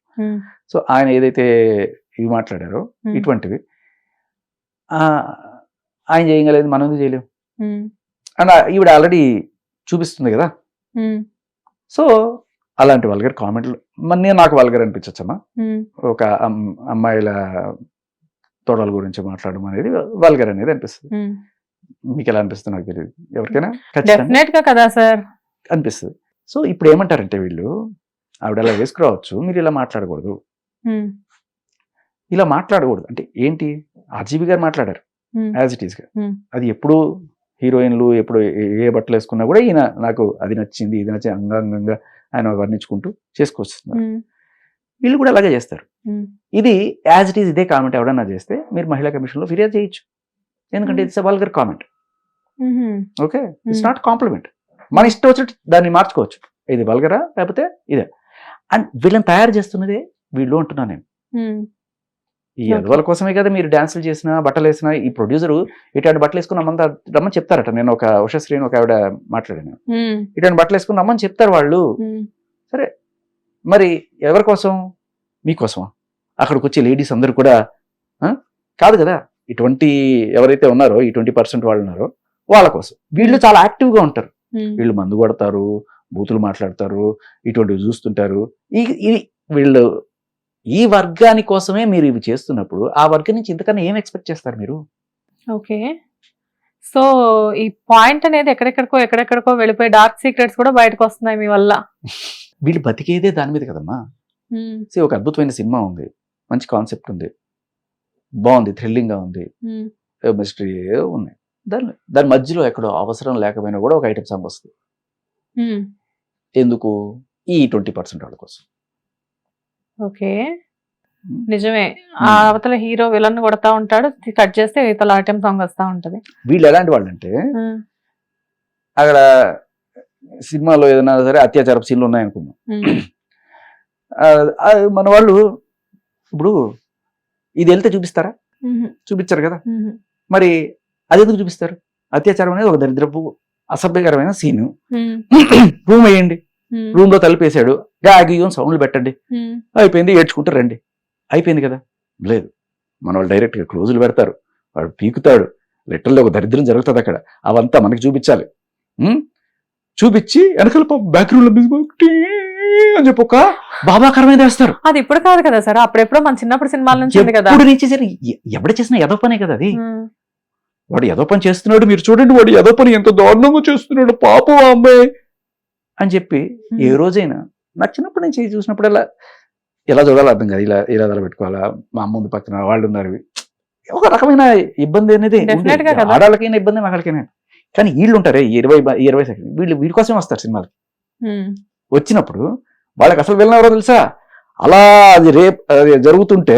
Speaker 1: సో ఆయన ఏదైతే ఇవి మాట్లాడారో ఇటువంటివి ఆయన చేయగలేదు, మనం ఎందుకు చేయలేము? అండ్ ఈవిడ ఆల్రెడీ చూపిస్తుంది కదా. సో అలాంటి వల్గర్ కామెంట్లు నాకు వల్గర్ అనిపించచ్చమ్మా. ఒక అమ్మాయిల తోడల గురించి మాట్లాడడం అనేది వల్గర్ అనేది అనిపిస్తుంది. మీకు ఎలా అనిపిస్తుంది నాకు తెలియదు, ఎవరికైనా
Speaker 4: ఖచ్చితంగా కదా సార్
Speaker 1: అనిపిస్తుంది. సో ఇప్పుడు ఏమంటారంటే వీళ్ళు, ఆవిడ అలా వేసుకురావచ్చు, మీరు ఇలా మాట్లాడకూడదు. ఇలా మాట్లాడకూడదు అంటే ఏంటి? ఆర్జీబీ గారు మాట్లాడారు యాజ్ ఇట్ ఈస్ గా. అది ఎప్పుడు హీరోయిన్లు ఎప్పుడు ఏ బట్టలు వేసుకున్నా కూడా ఈయన నాకు అది నచ్చింది, ఇది నచ్చింది అంగాంగంగా ఆయన వర్ణించుకుంటూ చేసుకొస్తున్నారు. వీళ్ళు కూడా అలాగే చేస్తారు. ఇది యాజ్ ఇట్ ఈస్ ఇదే కామెంట్ ఎవడన్నా చేస్తే మీరు మహిళా కమిషన్ లో ఫిర్యాదు చేయొచ్చు, ఎందుకంటే it's vulgar comment. Okay, it's not compliment. మన ఇష్టం వచ్చినట్టు దాన్ని మార్చుకోవచ్చు, ఇది వల్గరా లేకపోతే ఇదే. అండ్ వీళ్ళని తయారు చేస్తున్నదే వీళ్ళు అంటున్నా నేను. ఈ అదవాల కోసమే కదా మీరు డాన్సులు చేసినా, బట్టలు వేసినా. ఈ ప్రొడ్యూసర్ ఇటువంటి బట్టలు వేసుకుని రమ్మని చెప్తారట. నేను ఒక ఉషశ్రీని ఒక ఆవిడ మాట్లాడాను, ఇటువంటి బట్టలు వేసుకుని రమ్మని చెప్తారు వాళ్ళు. సరే, మరి ఎవరి కోసం? మీకోసమా? అక్కడికి వచ్చే లేడీస్ అందరూ కూడా కాదు కదా. ఇటువంటి ఎవరైతే ఉన్నారో, ఈ 20% వాళ్ళు ఉన్నారో వాళ్ళ కోసం. వీళ్ళు చాలా యాక్టివ్ గా ఉంటారు. వీళ్ళు మందు కొడతారు, బూతులు మాట్లాడతారు, ఇటువంటివి చూస్తుంటారు. వీళ్ళు ఈ వర్గాని కోసమే మీరు ఇవి చేస్తున్నప్పుడు ఆ వర్గం నుంచి ఇంతకన్నా ఏం ఎక్స్పెక్ట్ చేస్తారు మీరు?
Speaker 4: ఓకే, సో ఈ పాయింట్ అనేది ఎక్కడెక్కడికో వెళ్ళిపోయి డార్క్ సీక్రెట్స్ కూడా బయటకు వస్తున్నాయి మీ వల్ల.
Speaker 1: వీళ్ళు బతికేదే దాని మీద కదమ్మా. ఒక అద్భుతమైన సినిమా ఉంది, మంచి కాన్సెప్ట్ ఉంది, బాగుంది, థ్రిల్లింగ్ గా ఉంది, మిస్టరీ ఉంది. దాని మధ్యలో ఎక్కడో అవసరం లేకపోయినా కూడా ఒక ఐటమ్ సాంగ్ వస్తుంది. ఎందుకు? ఈ 20% వాళ్ళ కోసం.
Speaker 4: ఓకే, నిజమే. ఆ అవతల హీరో విలన్ కొడతా ఉంటాడు, కట్ చేస్తే ఇతల ఐటమ్ సాంగ్ వస్తా ఉంటది.
Speaker 1: వీళ్ళు ఎలాంటి వాళ్ళు అంటే, అక్కడ సినిమాలో ఏదైనా సరే అత్యాచార సీన్లు ఉన్నాయనుకుందాం, మన వాళ్ళు ఇప్పుడు ఇది వెళ్తే చూపిస్తారా? చూపించారు కదా. మరి అది ఎందుకు చూపిస్తారు? అత్యాచారం అనేది ఒక దరిద్రపు అసభ్యకరమైన సీను. రూమ్ వేయండి, రూమ్ లో తలుపేసాడు, గాగియోన్ సౌండ్లు పెట్టండి, అయిపోయింది, ఏడ్చుకుంటూ రండి, అయిపోయింది కదా. లేదు, మన వాళ్ళు డైరెక్ట్ గా క్లోజులు పెడతారు, వాడు పీకుతాడు, లిటరల్లీ ఒక దరిద్రం జరుగుతుంది అక్కడ. అవంతా మనకి చూపించాలి. చూపించి వెనకాల బ్యాక్గ్రౌండ్ లో అని చెప్పి ఒక బాబాకరమైన వేస్తారు.
Speaker 4: అది ఇప్పుడు కాదు కదా సార్, అప్పుడెప్పుడో మన చిన్నప్పుడు సినిమాల నుంచి ఉంది కదా.
Speaker 1: ఇప్పుడు నుంచి ఎవడ చేసిన ఎదో పనే కదా అది. వాడు ఏదో పని చేస్తున్నాడు, మీరు చూడండి వాడు ఏదో పని ఎంత దారుణంగా చేస్తున్నాడు, పాపం ఆ అమ్మాయి అని చెప్పి. ఏ రోజైనా నాకు చిన్నప్పటి నుంచి చూసినప్పుడు ఎలా చూడాలో అర్థం కాదు. ఇలా పెట్టుకోవాలా, మా ముందు పక్కన వాళ్ళు ఉన్నారు, ఒక రకమైన ఇబ్బంది అనేది ఆడాళ్ళకైనా ఇబ్బంది, మగాళ్ళకైనా. కానీ వీళ్ళు ఉంటారే 20 సెకండ్, వీళ్ళ కోసమే వస్తారు సినిమాలకి. వచ్చినప్పుడు వాళ్ళకి అసలు వెళ్ళినవరో తెలుసా? అలా అది జరుగుతుంటే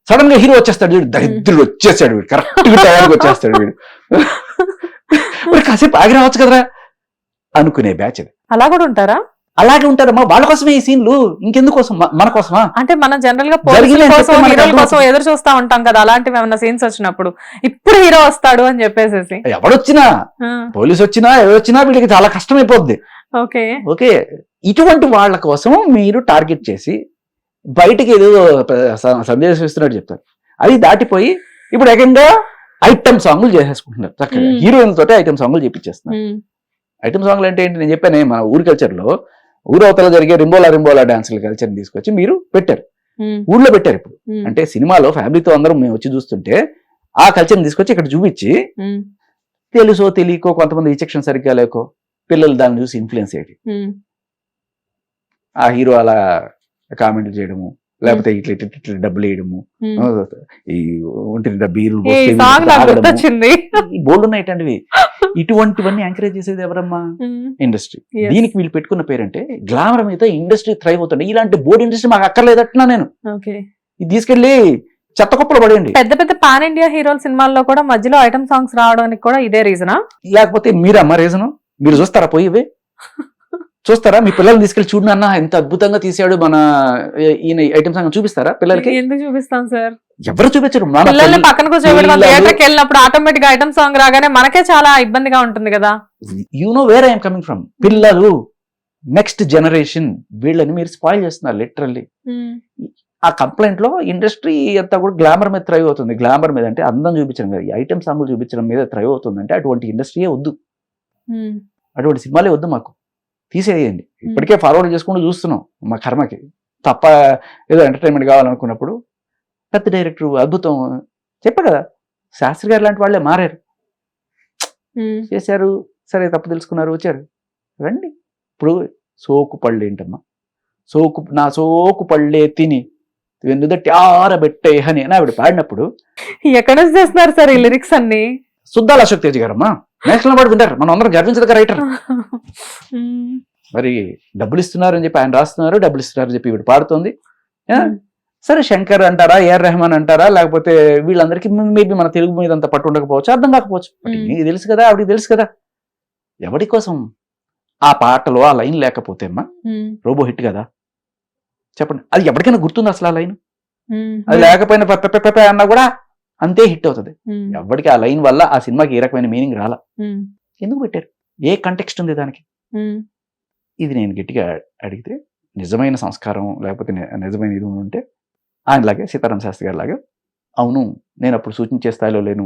Speaker 1: సడన్ గా హీరో వచ్చేస్తాడు, వీడు దరిద్రుడు వచ్చేస్తాడు, వీడు కరెక్ట్ గా టైంకి వచ్చేస్తాడు, వీడు కాసేపు ఆగి రావచ్చు కదరా అనుకునే బ్యాచ్ అది.
Speaker 4: అలా కూడా ఉంటారా?
Speaker 1: అలాగే ఉంటారమ్మా, వాళ్ళ కోసమే ఈ సీన్లు, ఇంకెందుకోసం? మన కోసమా? అంటే
Speaker 4: మనం జనరల్ గా కోసం ఎదురు చూస్తా ఉంటాం కదా, అలాంటివి ఏమన్నా సీన్స్ వచ్చినప్పుడు ఇప్పుడు హీరో వస్తాడు అని చెప్పేసి.
Speaker 1: ఎవడొచ్చినా, పోలీసు వచ్చినా ఎవరొచ్చినా వీళ్ళకి చాలా కష్టం అయిపోద్ది. ఓకే, ఇటువంటి వాళ్ళ కోసం మీరు టార్గెట్ చేసి బయటికి ఏదో సందేశం ఇస్తున్నట్టు చెప్తారు. అది దాటిపోయి ఇప్పుడు ఏకంగా ఐటమ్ సాంగ్లు చేసేసుకుంటున్నారు. చక్కగా హీరోయిన్ తోటి ఐటమ్ సాంగ్లు చేపించేస్తున్నారు. ఐటమ్ సాంగ్లు అంటే ఏంటి? నేను చెప్పాను, మన ఊరి కల్చర్ లో ఊరు అవతల జరిగే రింబోలా డాన్సుల కల్చర్ తీసుకొచ్చి మీరు పెట్టారు, ఊళ్ళో పెట్టారు. ఇప్పుడు అంటే సినిమాలో ఫ్యామిలీతో అందరం మేము వచ్చి చూస్తుంటే ఆ కల్చర్ని తీసుకొచ్చి ఇక్కడ చూపించి, తెలుసో తెలియకో కొంతమంది విచక్షణ సరిగ్గా లేకో పిల్లలు దాన్ని చూసి ఇన్ఫ్లుయెన్స్ అయ్యి ఆ హీరో అలా కామెంట్లు చేయడము, లేకపోతే ఇట్లా డబ్బులు వేయడము, ఈ ఒంటి డబ్బీలు బోల్డ్ ఉన్నాయి ఇటువంటివి. ఇటువంటివన్నీ ఎంకరేజ్ చేసేది ఎవరమ్మా? ఇండస్ట్రీ. దీనికి వీళ్ళు పెట్టుకున్న పేరంటే గ్లామర్ మీద ఇండస్ట్రీ థ్రైవ్ అవుతుంది. ఇలాంటి బోర్డు ఇండస్ట్రీ మాకు అక్కర్లేదట్టున్నా నేను. ఇది తీసుకెళ్లి చెత్త కుప్పలు పడేయండి.
Speaker 4: పెద్ద పెద్ద పాన్ ఇండియా హీరోల సినిమాల్లో కూడా మధ్యలో ఐటమ్ సాంగ్స్ రావడానికి కూడా ఇదే రీజనా?
Speaker 1: లేకపోతే మీరమ్మా రీజను? మీరు చూస్తారా పోయి ఇవే? చూస్తారా? మీ పిల్లల్ని తీసుకెళ్లి చూడు అన్న ఎంత అద్భుతంగా తీసాడు మన ఈయన ఐటమ్ సాంగ్ చూపిస్తారా పిల్లలకి?
Speaker 4: ఎందుకు చూపిస్తాం సార్?
Speaker 1: ఎవరు చూపించరు.
Speaker 4: పక్కన కూర్చోబెట్టి ఆటోమేటిక్ ఐటమ్ సాంగ్ రాగానే మనకే చాలా ఇబ్బందిగా ఉంటుంది కదా.
Speaker 1: You know where I'm coming from. పిల్లలు నెక్స్ట్ జనరేషన్, వీళ్ళని మీరు స్పాయిల్ చేస్తున్నారు లిటరల్లీ. ఆ కంప్లైంట్ లో ఇండస్ట్రీ అంతా కూడా గ్లామర్ మీద థ్రైవ్ అవుతుంది. గ్లామర్ మీద అంటే అందం చూపించడం కదా, ఈ ఐటమ్ సాంగ్లు చూపించడం మీద థ్రైవ్ అవుతుంది. అంటే అటువంటి ఇండస్ట్రీయే వద్దు, అటువంటి సినిమాలే వద్దు, మాకు తీసేయండి. ఇప్పటికే ఫార్వర్డ్ చేసుకుంటూ చూస్తున్నాం మా కర్మకి. తప్ప ఏదో ఎంటర్టైన్మెంట్ కావాలనుకున్నప్పుడు పెద్ద డైరెక్టర్ అద్భుతం చెప్పా కదా, శాస్త్రి గారు లాంటి వాళ్ళే మారారు, చేశారు, సరే తప్పు తెలుసుకున్నారు, వచ్చారు. రండి. ఇప్పుడు సోకు పళ్ళు ఏంటమ్మా? నా సోకు పళ్ళే తిని వెన్నుదట్టి ఆరబెట్టే అని ఆవిడ పాడినప్పుడు
Speaker 4: ఎక్కడ చేస్తున్నారు సార్ ఈ లిరిక్స్ అన్ని?
Speaker 1: సుద్దాల అశోక్ తేజ్ గారమ్మా, నేషనల్ అవార్డు వింటారు, మనం అందరం గర్వించదగ్గ రైటర్. మరి డబ్బులు ఇస్తున్నారని చెప్పి ఆయన రాస్తున్నారు, డబ్బులు ఇస్తున్నారని చెప్పి ఇవి పాడుతోంది. సరే శంకర్ అంటారా, ఏఆర్ రెహమాన్ అంటారా, లేకపోతే వీళ్ళందరికీ మేబీ మన తెలుగు మీద అంత పట్టు ఉండకపోవచ్చు, అర్థం కాకపోవచ్చు. నీకు తెలుసు కదా, ఆవిడికి తెలుసు కదా. ఎవడి కోసం ఆ పాటలో ఆ లైన్ లేకపోతే అమ్మా రోబో హిట్ కదా, చెప్పండి. అది ఎవరికైనా గుర్తుంది అసలు ఆ లైన్? అది లేకపోయినా పెప్ప అన్నా కూడా అంతే హిట్ అవుతుంది. ఎవరికి ఆ లైన్ వల్ల ఆ సినిమాకి ఏ రకమైన మీనింగ్ రాలా. ఎందుకు పెట్టారు? ఏ కంటెక్స్ట్ ఉంది దానికి? ఇది నేను గట్టిగా అడిగితే నిజమైన సంస్కారం లేకపోతే నిజమైన ఇది ఉంటే ఆయనలాగే సీతారాం శాస్త్రి గారి లాగా, అవును నేను అప్పుడు సూచించే స్థాయిలో లేను,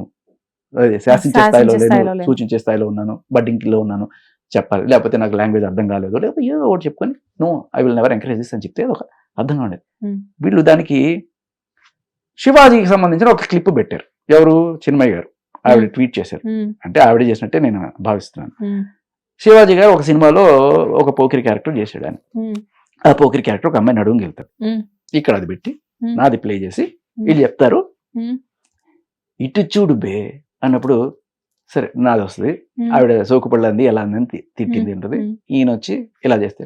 Speaker 1: శాసించే స్థాయిలో లేను, సూచించే స్థాయిలో ఉన్నాను, బడ్డింగ్లో ఉన్నాను చెప్పాలి. లేకపోతే నాకు లాంగ్వేజ్ అర్థం కాలేదు, లేకపోతే ఏదో ఒకటి చెప్పుకొని no I will never encourage this అని చెప్తే ఒక అర్థంగా ఉండేది. వీళ్ళు దానికి శివాజీకి సంబంధించిన ఒక క్లిప్ పెట్టారు. ఎవరు? చిన్మయ్య గారు. ఆవిడ ట్వీట్ చేశారు.
Speaker 4: ఉమ్,
Speaker 1: అంటే ఆవిడ చేసినట్టే నేను భావిస్తున్నాను.
Speaker 4: ఉమ్,
Speaker 1: శివాజీ గారు ఒక సినిమాలో ఒక పోకిరి క్యారెక్టర్ చేశాడు ఆయన.
Speaker 4: ఉమ్,
Speaker 1: ఆ పోకిరి క్యారెక్టర్ ఒక అమ్మాయి నడుము వెళ్తాడు.
Speaker 4: ఉమ్,
Speaker 1: ఇక్కడ అది పెట్టి
Speaker 4: ఉమ్,
Speaker 1: నాది ప్లే చేసి వీళ్ళు చెప్తారు
Speaker 4: ఉమ్,
Speaker 1: ఇటు చూడు బే అన్నప్పుడు సరే నాది వస్తుంది.
Speaker 4: ఉమ్,
Speaker 1: ఆవిడ సోకుపళ్ళంది ఎలా అందని తిట్టింది ఉంటుంది.
Speaker 4: ఉమ్,
Speaker 1: ఈయన వచ్చి ఇలా చేస్తే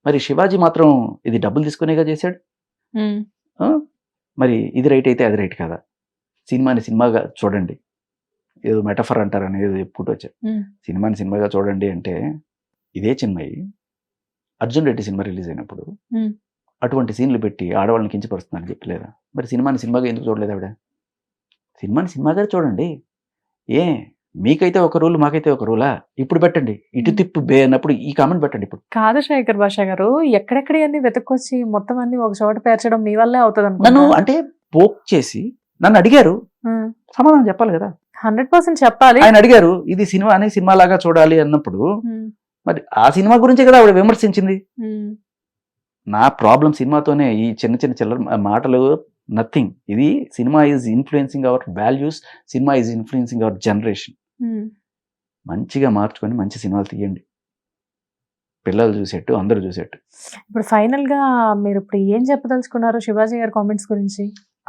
Speaker 1: మరి శివాజీ మాత్రం ఇది డబ్బులు తీసుకునేగా చేశాడు.
Speaker 4: ఉమ్,
Speaker 1: ఆ? మరి ఇది రైట్ అయితే అది రైట్ కదా. సినిమాని సినిమాగా చూడండి, ఏదో మెటఫర్ అంటారని ఏదో చెప్పుకుంటూ వచ్చారు.
Speaker 4: ఉమ్,
Speaker 1: సినిమాని సినిమాగా చూడండి అంటే ఇదే చిన్మయి అర్జున్ రెడ్డి సినిమా రిలీజ్ అయినప్పుడు
Speaker 4: ఉమ్.
Speaker 1: అటువంటి సీన్లు పెట్టి ఆడవాళ్ళని కించపరుస్తుందని చెప్పలేదా? మరి సినిమాని సినిమాగా ఎందుకు చూడలేదు ఆవిడ? సినిమాని సినిమాగా చూడండి. ఏ మీకైతే ఒక రూల్ మాకైతే ఒక రూలా? ఇప్పుడు పెట్టండి ఇటు తిప్పు బే అన్నప్పుడు ఈ కామెంట్ పెట్టండి. ఇప్పుడు
Speaker 4: కాదు శేఖర్ భాష గారు, ఎక్కడెక్కడి అన్ని వెతుక్కొచ్చి మొత్తం అన్ని ఒక చోట పేర్చడం మీ వల్లే అవుతుంది
Speaker 1: నన్ను
Speaker 4: అనుకుంటా.
Speaker 1: అంటే పోక్ చేసి నన్ను అడిగారు, సమాధానం చెప్పాలి కదా.
Speaker 4: 100% చెప్పాలి.
Speaker 1: ఆయన అడిగారు ఇది సినిమా అని సినిమా లాగా చూడాలి అన్నప్పుడు
Speaker 4: ఉమ్,
Speaker 1: మరి ఆ సినిమా గురించే కదా ఆవిడ విమర్శించింది.
Speaker 4: ఉమ్,
Speaker 1: నా ప్రాబ్లం సినిమాతోనే ఈ చిన్న చిన్న చిల్లర మాటలు నథింగ్. ఇది cinema is influencing our values, cinema is influencing our generation.
Speaker 4: Um.
Speaker 1: మంచిగా మార్చుకొని మంచి సినిమాలు తీయండి, పిల్లలు చూసేట్టు అందరూ చూసేట్టు.
Speaker 4: ఇప్పుడు ఫైనల్ గా మీరు ఇప్పుడు ఏం చెప్పదలుచుకున్నారు శివాజీ గారి కామెంట్స్ గురించి?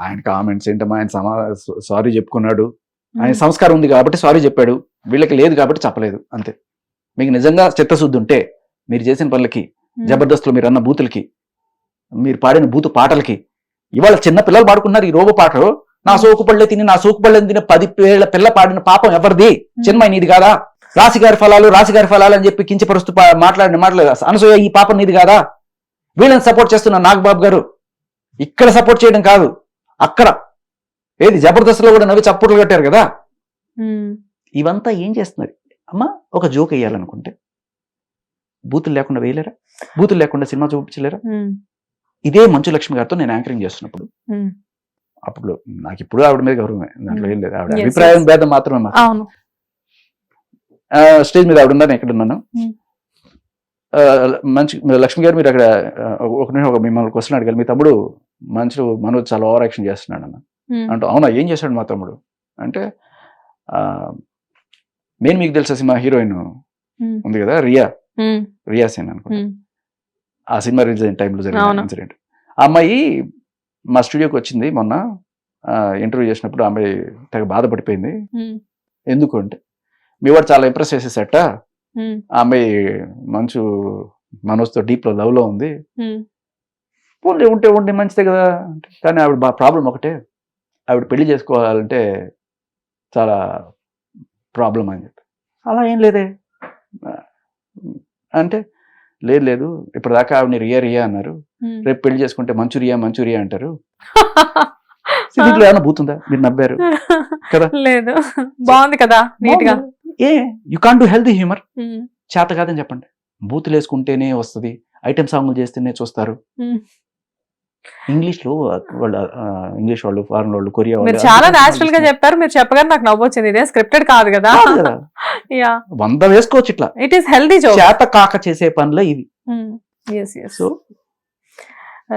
Speaker 1: ఆయన కామెంట్స్ ఏంటమ్మా, ఆయన సారీ చెప్పుకున్నాడు. ఆయన సంస్కారం ఉంది కాబట్టి సారీ చెప్పాడు, వీళ్ళకి లేదు కాబట్టి చెప్పలేదు అంతే. మీకు నిజంగా చిత్తశుద్ధి ఉంటే మీరు చేసిన పనులకి, జబర్దస్త్లో మీరు అన్న బూతులకి, మీరు పాడిన బూతు పాటలకి, ఇవాళ చిన్న పిల్లలు పాడుకున్నారు ఈ రోబో పాటలు. నా సోకు పళ్ళే తిని నా సోకు పళ్ళని తిని 10 ఏళ్ల పిల్ల పాడిన పాపం ఎవరిది? చిన్మయి నీది కాదా? రాశిగారి ఫలాలు అని చెప్పి కించపరుస్తూ మాట్లాడిన మాటలు అనసూయ ఈ పాపం నీది కాదా? వీళ్ళని సపోర్ట్ చేస్తున్న నాగబాబు గారు ఇక్కడ సపోర్ట్ చేయడం కాదు, అక్కడ ఏది జబర్దస్త్లో కూడా నవ్వి చప్పుట్లు కట్టారు కదా. ఇవంతా ఏం చేస్తున్నారు? అమ్మా ఒక జోక్ వేయాలనుకుంటే బూతులు లేకుండా వేయలేరా? బూతులు లేకుండా సినిమా చూపించలేరా? ఇదే మంచు లక్ష్మి గారితో నేను యాంకరింగ్ చేస్తున్నప్పుడు అప్పుడు నాకు ఇప్పుడు ఆవిడ మీద గౌరవమే, దాంట్లో ఏం లేదు. ఆవిడ
Speaker 4: Yes,
Speaker 1: అభిప్రాయం
Speaker 4: yes.
Speaker 1: భేదం మాత్రమే.
Speaker 4: అవును.
Speaker 1: స్టేజ్ మీద ఆవిడ ఉన్నా, నేను ఎక్కడ ఉన్నాను. మంచి లక్ష్మి గారు మీరు అక్కడ ఒక నిమిషం ఒక మిమ్మల్ని క్వశ్చన్ అడగాలి. మీ తమ్ముడు మంచు మనోజ్ చాలా ఓవర్ యాక్షన్ చేస్తున్నాడు అన్న అంటే, అవునా ఏం చేశాడు మా తమ్ముడు అంటే, నేను మీకు తెలుసా సినిమా హీరోయిన్ ఉంది కదా రియా సేన్ అనుకుంటా, ఆ సినిమా రిలీజ్ అయిన టైంలో జరిగిన ఇన్సిడెంట్. ఆ అమ్మాయి మా స్టూడియోకి వచ్చింది మొన్న ఇంటర్వ్యూ చేసినప్పుడు. ఆ అమ్మాయి తెగ బాధపడిపోయింది. ఎందుకు అంటే, మీ వాడు చాలా ఇంప్రెస్ చేసేసట, ఆ అమ్మాయి మంచు మనోజ్తో డీప్ లవ్ లో ఉంది, పోనీ ఉంటే మంచిదే కదా. కానీ ఆవిడ ప్రాబ్లం ఒకటే, ఆవిడ పెళ్లి చేసుకోవాలంటే చాలా ప్రాబ్లం అని చెప్పి. అలా ఏం లేదే అంటే, లేదు ఇప్పటిదాకా ఆవిడని రియా అన్నారు, రేపు పెళ్లి చేసుకుంటే మంచూరియా అంటారు. దీంట్లో ఏమైనా బూతుందా? మీరు నవ్వారు కదా.
Speaker 4: లేదు, బాగుంది కదా నీట్ గా.
Speaker 1: ఏ you can't do healthy humour? చేత కాదని చెప్పండి. బూతులు వేసుకుంటేనే వస్తుంది, ఐటమ్ సాంగ్లు చేస్తేనే చూస్తారు. ఇంగ్లీష్ వాళ్ళు, ఫారెన్ వాళ్ళు, కొరియా
Speaker 4: మీరు చాలా నేచురల్ గా చెప్పారు. మీరు చెప్పగానే నాకు నవ్వు వచ్చింది. ఇదే స్క్రిప్టెడ్ కాదు కదా.
Speaker 1: 100 వేసుకోవచ్చు ఇట్లా.
Speaker 4: It is healthy joke.
Speaker 1: చేత కాక చేసే పనులే ఇవి.
Speaker 4: సో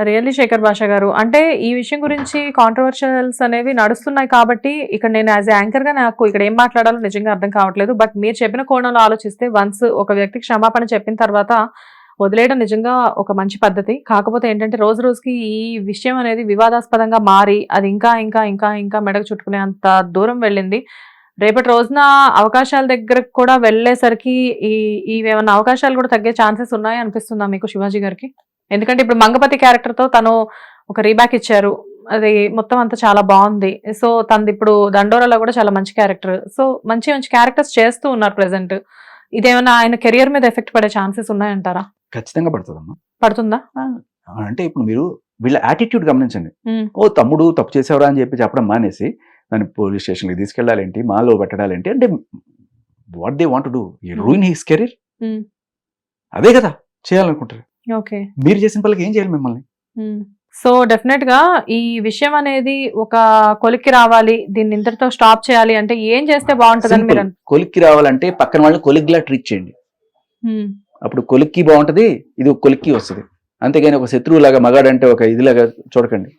Speaker 4: రియల్లీ శేఖర్ భాష గారు, అంటే ఈ విషయం గురించి కాంట్రవర్షియల్స్ అనేవి నడుస్తున్నాయి కాబట్టి ఇక్కడ నేను యాజ్ యాంకర్ గా నాకు ఇక్కడ ఏం మాట్లాడాలో నిజంగా అర్థం కావట్లేదు. బట్ మీరు చెప్పిన కోణంలో ఆలోచిస్తే వన్స్ ఒక వ్యక్తికి క్షమాపణ చెప్పిన తర్వాత వదిలేయడం నిజంగా ఒక మంచి పద్ధతి. కాకపోతే ఏంటంటే రోజు రోజుకి ఈ విషయం అనేది వివాదాస్పదంగా మారి అది ఇంకా ఇంకా ఇంకా ఇంకా మెడకు చుట్టుకునే అంత దూరం వెళ్ళింది. రేపటి రోజున అవకాశాల దగ్గరకు కూడా వెళ్ళేసరికి ఏమన్నా అవకాశాలు కూడా తగ్గే ఛాన్సెస్ ఉన్నాయి అనిపిస్తుందా మీకు శివాజీ గారికి? ఎందుకంటే ఇప్పుడు మంగపతి క్యారెక్టర్ తో తను ఒక రీబ్యాక్ ఇచ్చారు, అది మొత్తం అంతా చాలా బాగుంది. సో తనది ఇప్పుడు దండోరాలో కూడా చాలా మంచి క్యారెక్టర్. సో మంచి మంచి క్యారెక్టర్స్ చేస్తూ ఉన్నారు ప్రెసెంట్. ఇదేమన్నా ఆయన కెరియర్ మీద ఎఫెక్ట్ పడే ఛాన్సెస్ ఉన్నాయంటారా?
Speaker 1: ఖచ్చితంగా పడుతుందమ్మా.
Speaker 4: పడుతుందా
Speaker 1: అంటే ఇప్పుడు మీరు వీళ్ళ యాటిట్యూడ్ గమనించండి. ఓ తమ్ముడు తప్పు చేసేవరా అని చెప్పి చెప్పడం మానేసి దాన్ని పోలీస్ స్టేషన్కి తీసుకెళ్లాలేంటి, మాలో పెట్టడాలేంటి అంటే, what they want to do, ruin his career. అదే కదా చేయాలనుకుంటారు.
Speaker 4: ఓకే,
Speaker 1: మీరు చేసిన పనులకి ఏం చేయాలి మిమ్మల్ని?
Speaker 4: సో డెఫినెట్ గా ఈ విషయం అనేది ఒక కొలిక్కి రావాలి, దీన్ని ఇంతటితో స్టాప్ చేయాలి అంటే ఏం చేస్తే బాగుంటుందని మీరు
Speaker 1: కొలిక్కి రావాలంటే పక్కన వాళ్ళని కొలిక్లా ట్రీట్ చేయండి. అప్పుడు కొలిక్కి బాగుంటది, ఇది ఒక కొలిక్కి వస్తుంది. అంతేగాని ఒక శత్రువు లాగా మగాడంటే ఒక ఇదిలాగా చూడకండి.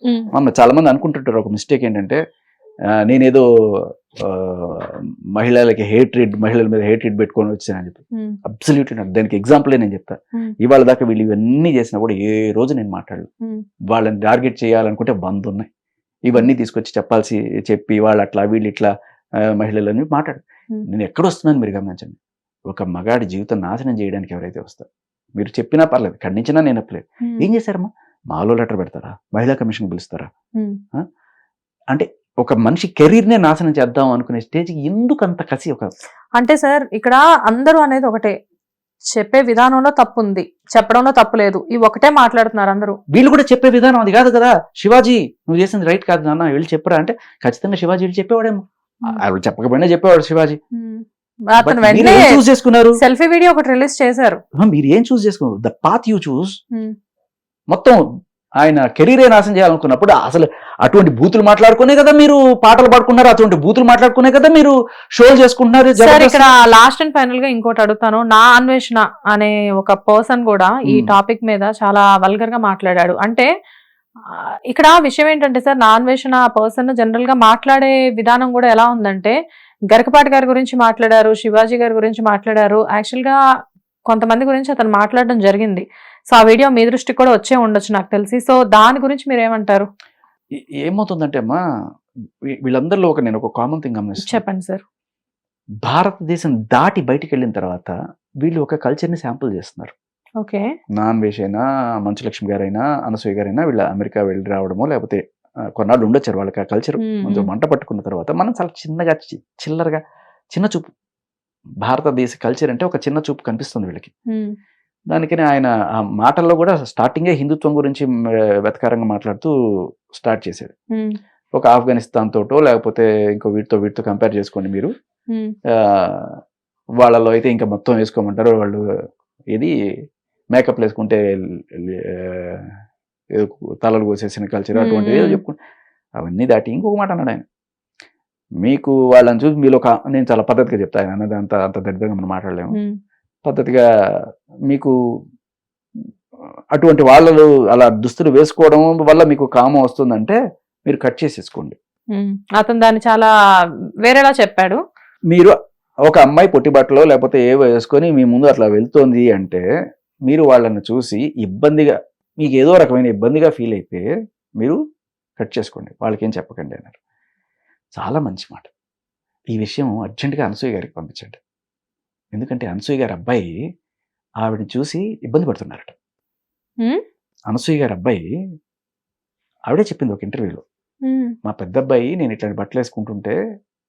Speaker 1: చాలా మంది అనుకుంటుంటారు ఒక మిస్టేక్ ఏంటంటే, నేనేదో మహిళలకి మహిళల మీద హేట్రెడ్ పెట్టుకొని వచ్చానని చెప్పి అబ్సల్యూట్లీ నాకు దానికి ఎగ్జాంపులే నేను చెప్తా. ఇవాళ దాకా వీళ్ళు ఇవన్నీ చేసినా కూడా ఏ రోజు నేను మాట్లాడలేదు. వాళ్ళని టార్గెట్ చేయాలనుకుంటే 100 ఉన్నాయి. ఇవన్నీ తీసుకొచ్చి చెప్పి వాళ్ళు అట్లా వీళ్ళు ఇట్లా మహిళలని మాట్లాడు. నేను ఎక్కడ వస్తున్నాను మీరు గమనించండి. ఒక మగాడి జీవితం నాశనం చేయడానికి ఎవరైతే వస్తారు, మీరు చెప్పినా పర్లేదు, ఖండించినా నేను చెప్పలేదు. ఏం చేశారమ్మా? మాలో లెటర్ పెడతారా? మహిళా కమిషన్ పిలుస్తారా? అంటే ఒక మనిషి కెరీర్ నే నాశనం చేద్దాం అనుకునే స్టేజ్ ఎందుకు అంత కసి?
Speaker 4: అంటే సార్ ఇక్కడ అందరూ అనేది ఒకటే, చెప్పే విధానంలో తప్పు ఉంది, చెప్పడంలో తప్పు లేదు, ఈ ఒకటే మాట్లాడుతున్నారు అందరూ.
Speaker 1: వీళ్ళు కూడా చెప్పే విధానం అది కాదు కదా. శివాజీ నువ్వు చేసింది రైట్ కాదు నాన్న, వీళ్ళు చెప్పరా అంటే ఖచ్చితంగా శివాజీ వీళ్ళు చెప్పేవాడేమో. వాళ్ళు చెప్పకపోయినా చెప్పేవాడు శివాజీ.
Speaker 4: అతను వెంటనే
Speaker 1: చూస్ చేసుకున్నారు,
Speaker 4: సెల్ఫీ వీడియో ఒకటి రిలీజ్ చేశారు.
Speaker 1: మీరు ఏం చూస్ చేసుకున్నారు? The path you choose. మొత్తం ఆయన కెరీరే నాశనం చేయాలనుకున్నప్పుడు అసలు అటువంటి బూతులు మాట్లాడుకునే కదా మీరు పాటలు పాడుకున్నారు, అటువంటి బూతులు మాట్లాడుకునే కదా మీరు షోలు చేసుకుంటున్నారు.
Speaker 4: ఇక్కడ లాస్ట్ అండ్ ఫైనల్ గా ఇంకోటి అడుగుతాను. నా అన్వేషణ అనే ఒక పర్సన్ కూడా ఈ టాపిక్ మీద చాలా వల్గర్ గా మాట్లాడాడు. అంటే ఇక్కడ విషయం ఏంటంటే సార్, నా అన్వేషణ పర్సన్ జనరల్ గా మాట్లాడే విధానం కూడా ఎలా ఉందంటే, గరికపాటి గారి గురించి మాట్లాడారు, శివాజీ గారి గురించి మాట్లాడారు, యాక్చువల్ గా కొంతమంది గురించి అతను మాట్లాడడం జరిగింది. సో ఆ వీడియో మీ దృష్టికి కూడా వచ్చే ఉండొచ్చు నాకు తెలిసి. సో దాని గురించి మీరు ఏమంటారు?
Speaker 1: ఏమవుతుందంటే అమ్మా, వీళ్ళందరిలో నేను ఒక కామన్ థింగ్ గమనిస్తాను.
Speaker 4: చెప్పండి సార్.
Speaker 1: భారతదేశం దాటి బయటికి వెళ్ళిన తర్వాత వీళ్ళు ఒక కల్చర్ ని శాంపుల్ చేస్తున్నారు.
Speaker 4: ఓకే,
Speaker 1: నాన్ వేష్ అయినా, మంచులక్ష్మి గారైనా, అనసూయ గారైనా వీళ్ళ అమెరికా వెళ్ళి రావడమో లేకపోతే కొన్నాళ్ళు ఉండొచ్చారు. వాళ్ళకి ఆ కల్చర్ కొంచెం మంట పట్టుకున్న తర్వాత మనం చాలా చిన్నగా చిల్లరగా చిన్న చూపు, భారతదేశ కల్చర్ అంటే ఒక చిన్న చూపు కనిపిస్తుంది వీళ్ళకి. దానికని ఆయన ఆ మాటల్లో కూడా స్టార్టింగే హిందుత్వం గురించి వెతకారంగా మాట్లాడుతూ స్టార్ట్ చేశాడు. ఒక ఆఫ్ఘనిస్తాన్ తోటో లేకపోతే ఇంకో వీటితో కంపేర్ చేసుకోండి మీరు. వాళ్ళలో అయితే ఇంకా మొత్తం వేసుకోమంటారు. వాళ్ళు ఏది మేకప్ వేసుకుంటే తలలు కోసేసిన కల్చర్ అటువంటిది ఏదో చెప్పుకుంటే అవన్నీ దాటి ఇంకొక మాట అన్నాడు ఆయన. మీకు వాళ్ళని చూసి మీలో నేను చాలా పద్ధతిగా చెప్తా, ఆయన అన్నది అంత దరిద్రంగా మనం మాట్లాడలేము. పద్ధతిగా మీకు అటువంటి వాళ్ళు అలా దుస్తులు వేసుకోవడం వల్ల మీకు కామం వస్తుందంటే మీరు కట్ చేసేసుకోండి.
Speaker 4: అతను దాన్ని చాలా వేరేలా చెప్పాడు.
Speaker 1: మీరు ఒక అమ్మాయి పొట్టి బట్టలో లేకపోతే ఏవో వేసుకొని మీ ముందు అట్లా వెళ్తోంది అంటే మీరు వాళ్ళని చూసి ఇబ్బందిగా, మీకు ఏదో రకమైన ఇబ్బందిగా ఫీల్ అయితే మీరు కట్ చేసుకోండి, వాళ్ళకేం చెప్పకండి అన్నారు. చాలా మంచి మాట. ఈ విషయం అర్జెంటుగా అనసూయ గారికి పంపించండి. ఎందుకంటే అనసూయ గారి అబ్బాయి ఆవిడని చూసి ఇబ్బంది పడుతున్నారట. అనసూయ గారి అబ్బాయి ఆవిడే చెప్పింది ఒక ఇంటర్వ్యూలో, మా పెద్ద అబ్బాయి నేను ఇట్లాంటి బట్టలు వేసుకుంటుంటే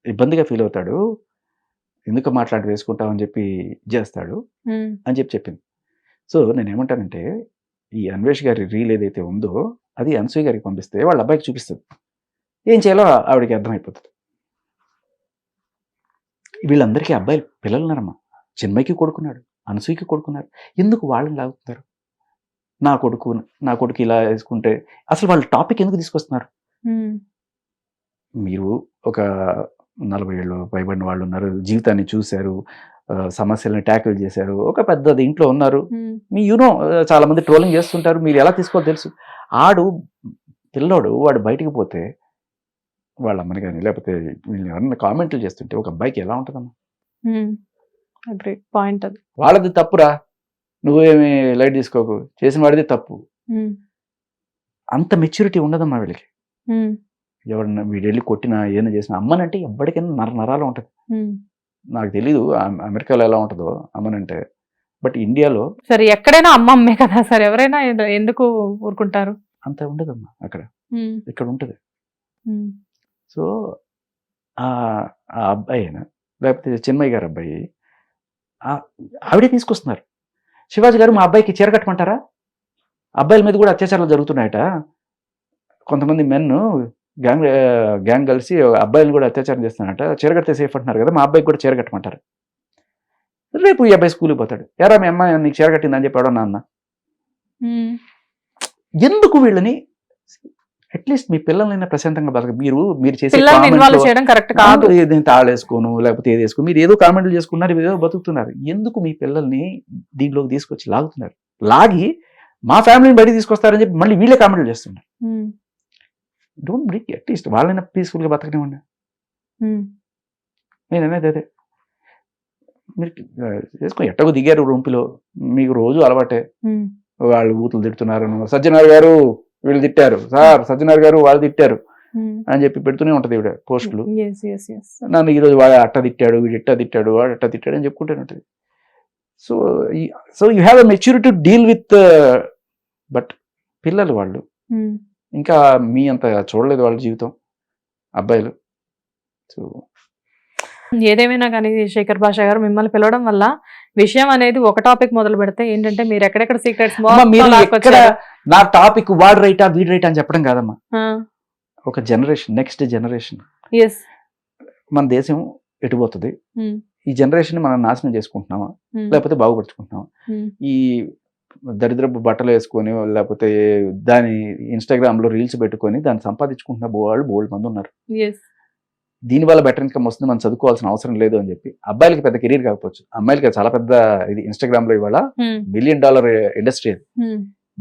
Speaker 1: ఇబ్బందిగా ఫీల్ అవుతాడు, ఎందుకు మాట్లాడి వేసుకుంటామని చెప్పి చేస్తాడు అని చెప్పింది. సో నేను ఏమంటానంటే, ఈ అన్వేష్ గారి రీల్ ఏదైతే ఉందో అది అనసూయ గారికి పంపిస్తే వాళ్ళ అబ్బాయికి చూపిస్తుంది, ఏం చేయాలో ఆవిడకి అర్థమైపోతుంది. వీళ్ళందరికీ అబ్బాయిలు పిల్లలు ఉన్నారమ్మా. చిన్మయ్యకి కొడుకున్నాడు, అనసూయకి కొడుకున్నారు. ఎందుకు వాళ్ళని లాగుతున్నారు? నా కొడుకు ఇలా వేసుకుంటే అసలు వాళ్ళ టాపిక్ ఎందుకు తీసుకొస్తున్నారు? మీరు ఒక 40 ఏళ్ళు పైబడిన వాళ్ళు ఉన్నారు, జీవితాన్ని చూశారు, సమస్యలను ట్యాకిల్ చేశారు, ఒక పెద్ద ఇంట్లో ఉన్నారు. మీ చాలా మంది ట్రోలింగ్ చేస్తుంటారు, మీరు ఎలా తీసుకోవాలో తెలుసు. పిల్లోడు వాడు బయటికి పోతే వాళ్ళ అమ్మని కానీ లేకపోతే వీళ్ళు ఎవరన్నా కామెంట్లు చేస్తుంటే ఒక అబ్బాయికి ఎలా ఉంటుందమ్మా?
Speaker 4: పాయింట్ అది.
Speaker 1: వాళ్ళది తప్పురా, నువ్వేమి లైట్ తీసుకోకు, చేసిన వాడిది తప్పు. అంత మెచ్యూరిటీ ఉండదమ్మా వీళ్ళకి. ఎవరన్నా వీడెళ్ళి కొట్టినా ఏదైనా చేసినా అమ్మనంటే ఎప్పటికైనా నరాలు ఉంటుంది. నాకు తెలీదు అమెరికాలో ఎలా ఉంటుందో అమ్మనంటే, బట్ ఇండియాలో
Speaker 4: సరే ఎక్కడైనా అమ్మే కదా సార్, ఎవరైనా ఎందుకు ఊరుకుంటారు?
Speaker 1: అంత ఉండదమ్మా అక్కడ, ఇక్కడ ఉంటుంది. సో ఆ అబ్బాయి అయినా లేకపోతే చిన్మయ్య గారు అబ్బాయి ఆవిడే తీసుకొస్తున్నారు. శివాజీ గారు మా అబ్బాయికి చీర కట్టమంటారా? అబ్బాయిల మీద కూడా అత్యాచారాలు జరుగుతున్నాయట. కొంతమంది మెన్ గ్యాంగ్ కలిసి అబ్బాయిలను కూడా అత్యాచారం చేస్తున్నారట. చీర కడితే సేఫ్ అంటున్నారు కదా, మా అబ్బాయికి కూడా చీర కట్టమంటారు. రేపు ఈ అబ్బాయి స్కూల్కి పోతాడు, ఎరా మీ అమ్మాయి నీకు చీర కట్టిందని చెప్పాడు నాన్న. ఎందుకు వీళ్ళని అట్లీస్ట్ మీ పిల్లలైనా ప్రశాంతంగా బతక. మీరు చేసే నేను తాళేసుకోను లేకపోతే ఏది వేసుకోను, మీరు ఏదో కామెంట్లు చేసుకున్నారు, ఏదో బతుకుతున్నారు. ఎందుకు మీ పిల్లల్ని దీంట్లోకి తీసుకొచ్చి లాగుతున్నారు? లాగి మా ఫ్యామిలీని బయట తీసుకొస్తారని చెప్పి మళ్ళీ వీళ్ళే కామెంట్లు చేస్తున్నారు. డోంట్ బ్రింగ్, అట్లీస్ట్ వాళ్ళైనా పీస్ఫుల్గా బతకనివ్వండి. నేను అనేది అదే, మీరు చేసుకో, ఎట్టగో దిగారు రూంపిలో, మీకు రోజు అలవాటే, వాళ్ళు బూతులు తిడుతున్నారు, సజ్జనార్ గారు వీళ్ళు తిట్టారు, సార్ సజ్జనార్ గారు వాళ్ళు తిట్టారు అని చెప్పి పెడుతూనే ఉంటది ఇవిడ పోస్టులు. నన్ను ఈరోజు వాడు అట్ట తిట్టాడు, వీడు ఇట్ట తిట్టాడు, వాడు అట్ట తిట్టాడు అని చెప్పుకుంటూనే ఉంటుంది. So you have a maturity to deal with, but పిల్లలు వాళ్ళు ఇంకా మీ అంత చూడలేదు వాళ్ళ జీవితం, అబ్బాయిలు. సో
Speaker 4: ఏదేమైనా కానీ శేఖర్ భాష గారు, మిమ్మల్ని పిలవడం వల్ల విషయం అనేది ఒక టాపిక్ మొదలు పెడితే ఏంటంటే మీరు ఎక్కడెక్కడ సీక్రెట్స్
Speaker 1: నా టాపిక్ వాడు రైటా వీడు రైటా అని చెప్పడం కాదమ్మా, ఒక జనరేషన్, నెక్స్ట్ జనరేషన్, మన దేశం ఎటుపోతుంది, ఈ జనరేషన్ మనం నాశనం చేసుకుంటున్నామా లేకపోతే బాగుపరుచుకుంటున్నామా? ఈ దరిద్రపు బట్టలు వేసుకొని లేకపోతే దాని ఇన్స్టాగ్రామ్ లో రీల్స్ పెట్టుకొని దాన్ని సంపాదించుకుంటున్న వాళ్ళు బోల్డ్ మంది ఉన్నారు. దీనివల్ల బెటర్ ఇన్కమ్ వస్తుంది, మనం చదువుకోవాల్సిన అవసరం లేదు అని చెప్పి. అబ్బాయిలకి పెద్ద కెరీర్ కాకపోవచ్చు, అమ్మాయిలకి చాలా పెద్ద ఇది. ఇన్స్టాగ్రామ్ లో ఇవాళ $1 బిలియన్ ఇండస్ట్రీ అది.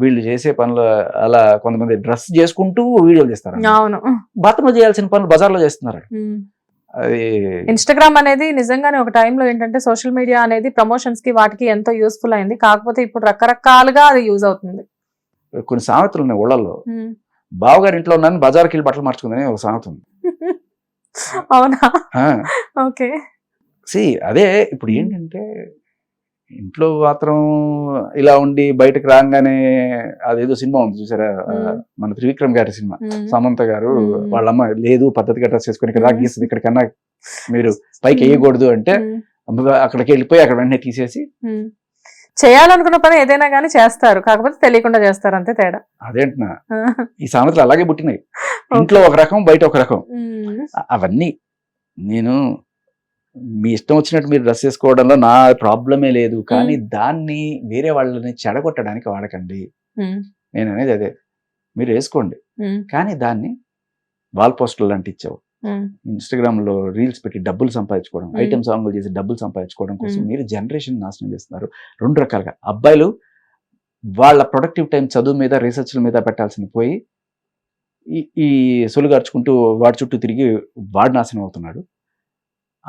Speaker 1: వీళ్ళు చేసే పనులు అలా కొంతమంది డ్రెస్ చేసుకుంటూ వీడియోలు చేస్తారు, బాత్రూంలో చేయాల్సిన పనులు బజార్లో చేస్తున్నారు. అది
Speaker 4: ఇన్స్టాగ్రామ్ అనేది నిజంగానే ఒక టైంలో ఏంటంటే సోషల్ మీడియా అనేది ప్రమోషన్స్ కి వాటికి ఎంతో యూస్ఫుల్ అయింది. కాకపోతే ఇప్పుడు రకరకాలుగా అది యూజ్ అవుతుంది.
Speaker 1: కొన్ని సామెతలు ఉన్నాయి ఊళ్ళల్లో, బావగారు ఇంట్లో ఉన్నాను బజార్కి వెళ్ళి బట్టలు మార్చుకుందని ఒక సామెత ఉంది.
Speaker 4: అవునా? ఓకే.
Speaker 1: అదే ఇప్పుడు ఏంటంటే ఇంట్లో మాత్రం ఇలా ఉండి బయటకు రాగానే అదేదో సినిమా ఉంది చూసారా, మన త్రివిక్రమ్ గారి సినిమా, సమంత గారు వాళ్ళమ్మ లేదు పద్ధతిగా డ్రెస్ చేసుకుని ఇక్కడ గీస్తుంది, ఇక్కడికన్నా మీరు పైకి వేయకూడదు అంటే అక్కడికి వెళ్ళిపోయి అక్కడ వెంటనే తీసేసి
Speaker 4: చేయాలనుకున్న పని ఏదైనా కానీ చేస్తారు, కాకపోతే తెలియకుండా చేస్తారు, అంతే తేడా.
Speaker 1: అదేంటున్నా ఈ సామెతలు అలాగే పుట్టినాయి, ఇంట్లో ఒక రకం బయట ఒక రకం. అవన్నీ నేను మీ ఇష్టం వచ్చినట్టు మీరు డ్రెస్ చేసుకోవడంలో నా ప్రాబ్లమే లేదు, కానీ దాన్ని వేరే వాళ్ళని చెడగొట్టడానికి వాడకండి. నేను అనేది అదే, మీరు వేసుకోండి కానీ దాన్ని వాల్ పోస్టర్లు లాంటి ఇచ్చావు, ఇన్స్టాగ్రామ్ లో రీల్స్ పెట్టి డబ్బులు సంపాదించుకోవడం, ఐటమ్ సాంగ్లు చేసి డబ్బులు సంపాదించుకోవడం కోసం మీరు జనరేషన్ నాశనం చేస్తున్నారు. రెండు రకాలుగా అబ్బాయిలు వాళ్ళ ప్రొడక్టివ్ టైం చదువు మీద రీసెర్చ్ల మీద పెట్టాల్సిన పోయి ఈ సొలుగార్చుకుంటూ వాడి చుట్టూ తిరిగి వాడు నాశనం అవుతున్నాడు.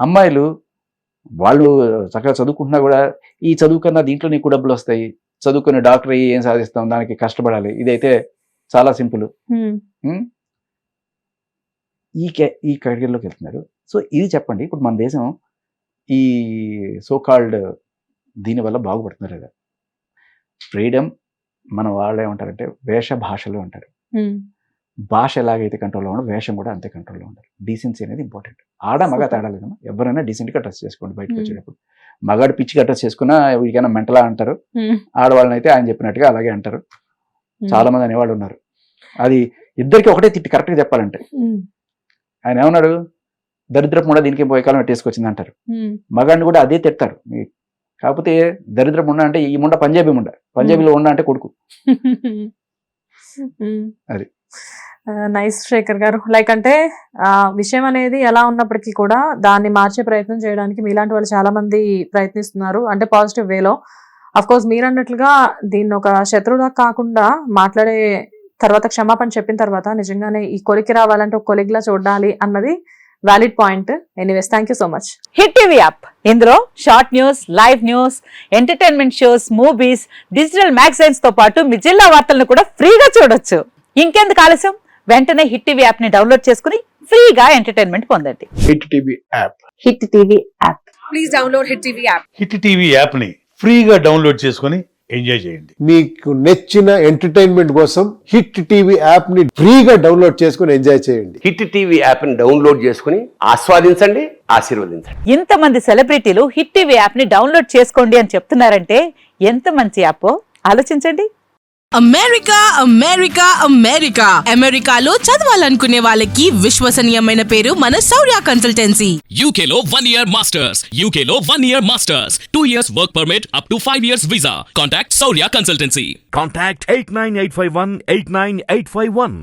Speaker 1: అమ్మాయిలు వాళ్ళు చక్కగా చదువుకుంటున్నా కూడా ఈ చదువు కన్నా దీంట్లో నీకు డబ్బులు వస్తాయి, చదువుకుని డాక్టర్ అయ్యి ఏం సాధిస్తాం, దానికి కష్టపడాలి, ఇదైతే చాలా సింపుల్, ఈ కెరియర్లోకి వెళ్తున్నారు. సో ఇది చెప్పండి, ఇప్పుడు మన దేశం ఈ సోకాల్డ్ దీనివల్ల బాగుపడుతున్నారు కదా, ఫ్రీడమ్ మన వాళ్ళు ఏమంటారంటే వేష భాషలు అంటారు. భాష ఎలాగైతే కంట్రోల్లో ఉండదు వేషం కూడా అంతే కంట్రోల్లో ఉండాలి. డీసెన్సీ అనేది ఇంపార్టెంట్. ఆడ మగ తేడా లేదమ్మా, ఎవరైనా డీసెంట్గా డ్రెస్ చేసుకోండి బయటకు వచ్చేటప్పుడు. మగాడు పిచ్చిగా డ్రెస్ చేసుకున్నా వీడికైనా మెంటలా అంటారు, ఆడవాళ్ళని అయితే ఆయన చెప్పినట్టుగా అలాగే అంటారు. చాలా మంది అనేవాళ్ళు ఉన్నారు. అది ఇద్దరికి ఒకటే తిట్టి కరెక్ట్గా చెప్పాలంటే. ఆయన ఏమన్నాడు, దరిద్రపు ముండ దీనికి పోయే కాలం పెట్టేసుకొచ్చింది అంటారు. మగాడిని కూడా అదే తిడతారు. కాకపోతే దరిద్రపు ముండ అంటే ఈ ముండ పంజాబీ ముండ, పంజాబీలో ఉండ అంటే కొడుకు. అది
Speaker 4: నైస్ శేఖర్ గారు. లైక్ అంటే విషయం అనేది ఎలా ఉన్నప్పటికీ కూడా దాన్ని మార్చే ప్రయత్నం చేయడానికి మీలాంటి వాళ్ళు చాలా మంది ప్రయత్నిస్తున్నారు, అంటే పాజిటివ్ వేలో. అఫ్ కోర్స్ మీరు అన్నట్లుగా దీన్ని ఒక శత్రువులా కాకుండా మాట్లాడే తర్వాత క్షమాపణ చెప్పిన తర్వాత నిజంగానే ఈ కొలికి రావాలంటే ఒక కొలిగ్లా చూడాలి అన్నది valid point. Anyways thank you so much.
Speaker 6: Hit TV app, ఇందులో short news, live news, entertainment shows, movies, digital magazines తో పాటు మీ జిల్లా వార్తలను కూడా ఫ్రీగా చూడొచ్చు. ఇంకెందుకు ఆలస్యం, వెంటనే హిట్ టీవీ యాప్ ని డౌన్లోడ్ చేసుకుని ఫ్రీగా ఎంటర్టైన్మెంట్ పొందండి.
Speaker 1: Hit TV app,
Speaker 6: hit TV app.
Speaker 2: Please download hit TV app.
Speaker 7: Hit TV app ని ఫ్రీగా డౌన్లోడ్ చేసుకుని ఎంజాయ్ చేయండి.
Speaker 8: మీకు నచ్చిన ఎంటర్టైన్మెంట్ కోసం హిట్ టీవీ యాప్ ని ఫ్రీగా డౌన్లోడ్ చేసుకుని ఎంజాయ్ చేయండి.
Speaker 9: హిట్ టీవీ యాప్ ని డౌన్లోడ్ చేసుకుని ఆస్వాదించండి, ఆశీర్వదించండి.
Speaker 6: ఇంతమంది సెలబ్రిటీలు హిట్ టీవీ యాప్ ని డౌన్లోడ్ చేసుకోండి అని చెప్తున్నారంటే ఎంత మంచి యాప్ ఆలోచించండి.
Speaker 10: అమెరికా అమెరికా అమెరికా అమెరికాలో చదవాలనుకునే వాళ్ళకి విశ్వసనీయమైన పేరు మన శౌర్య కన్సల్టెన్సీ.
Speaker 11: UK లో 1 year masters, UK లో 1 year masters, 2 years work permit up to 5 years visa. Contact Saurya Consultancy.
Speaker 7: Contact 89851 89851.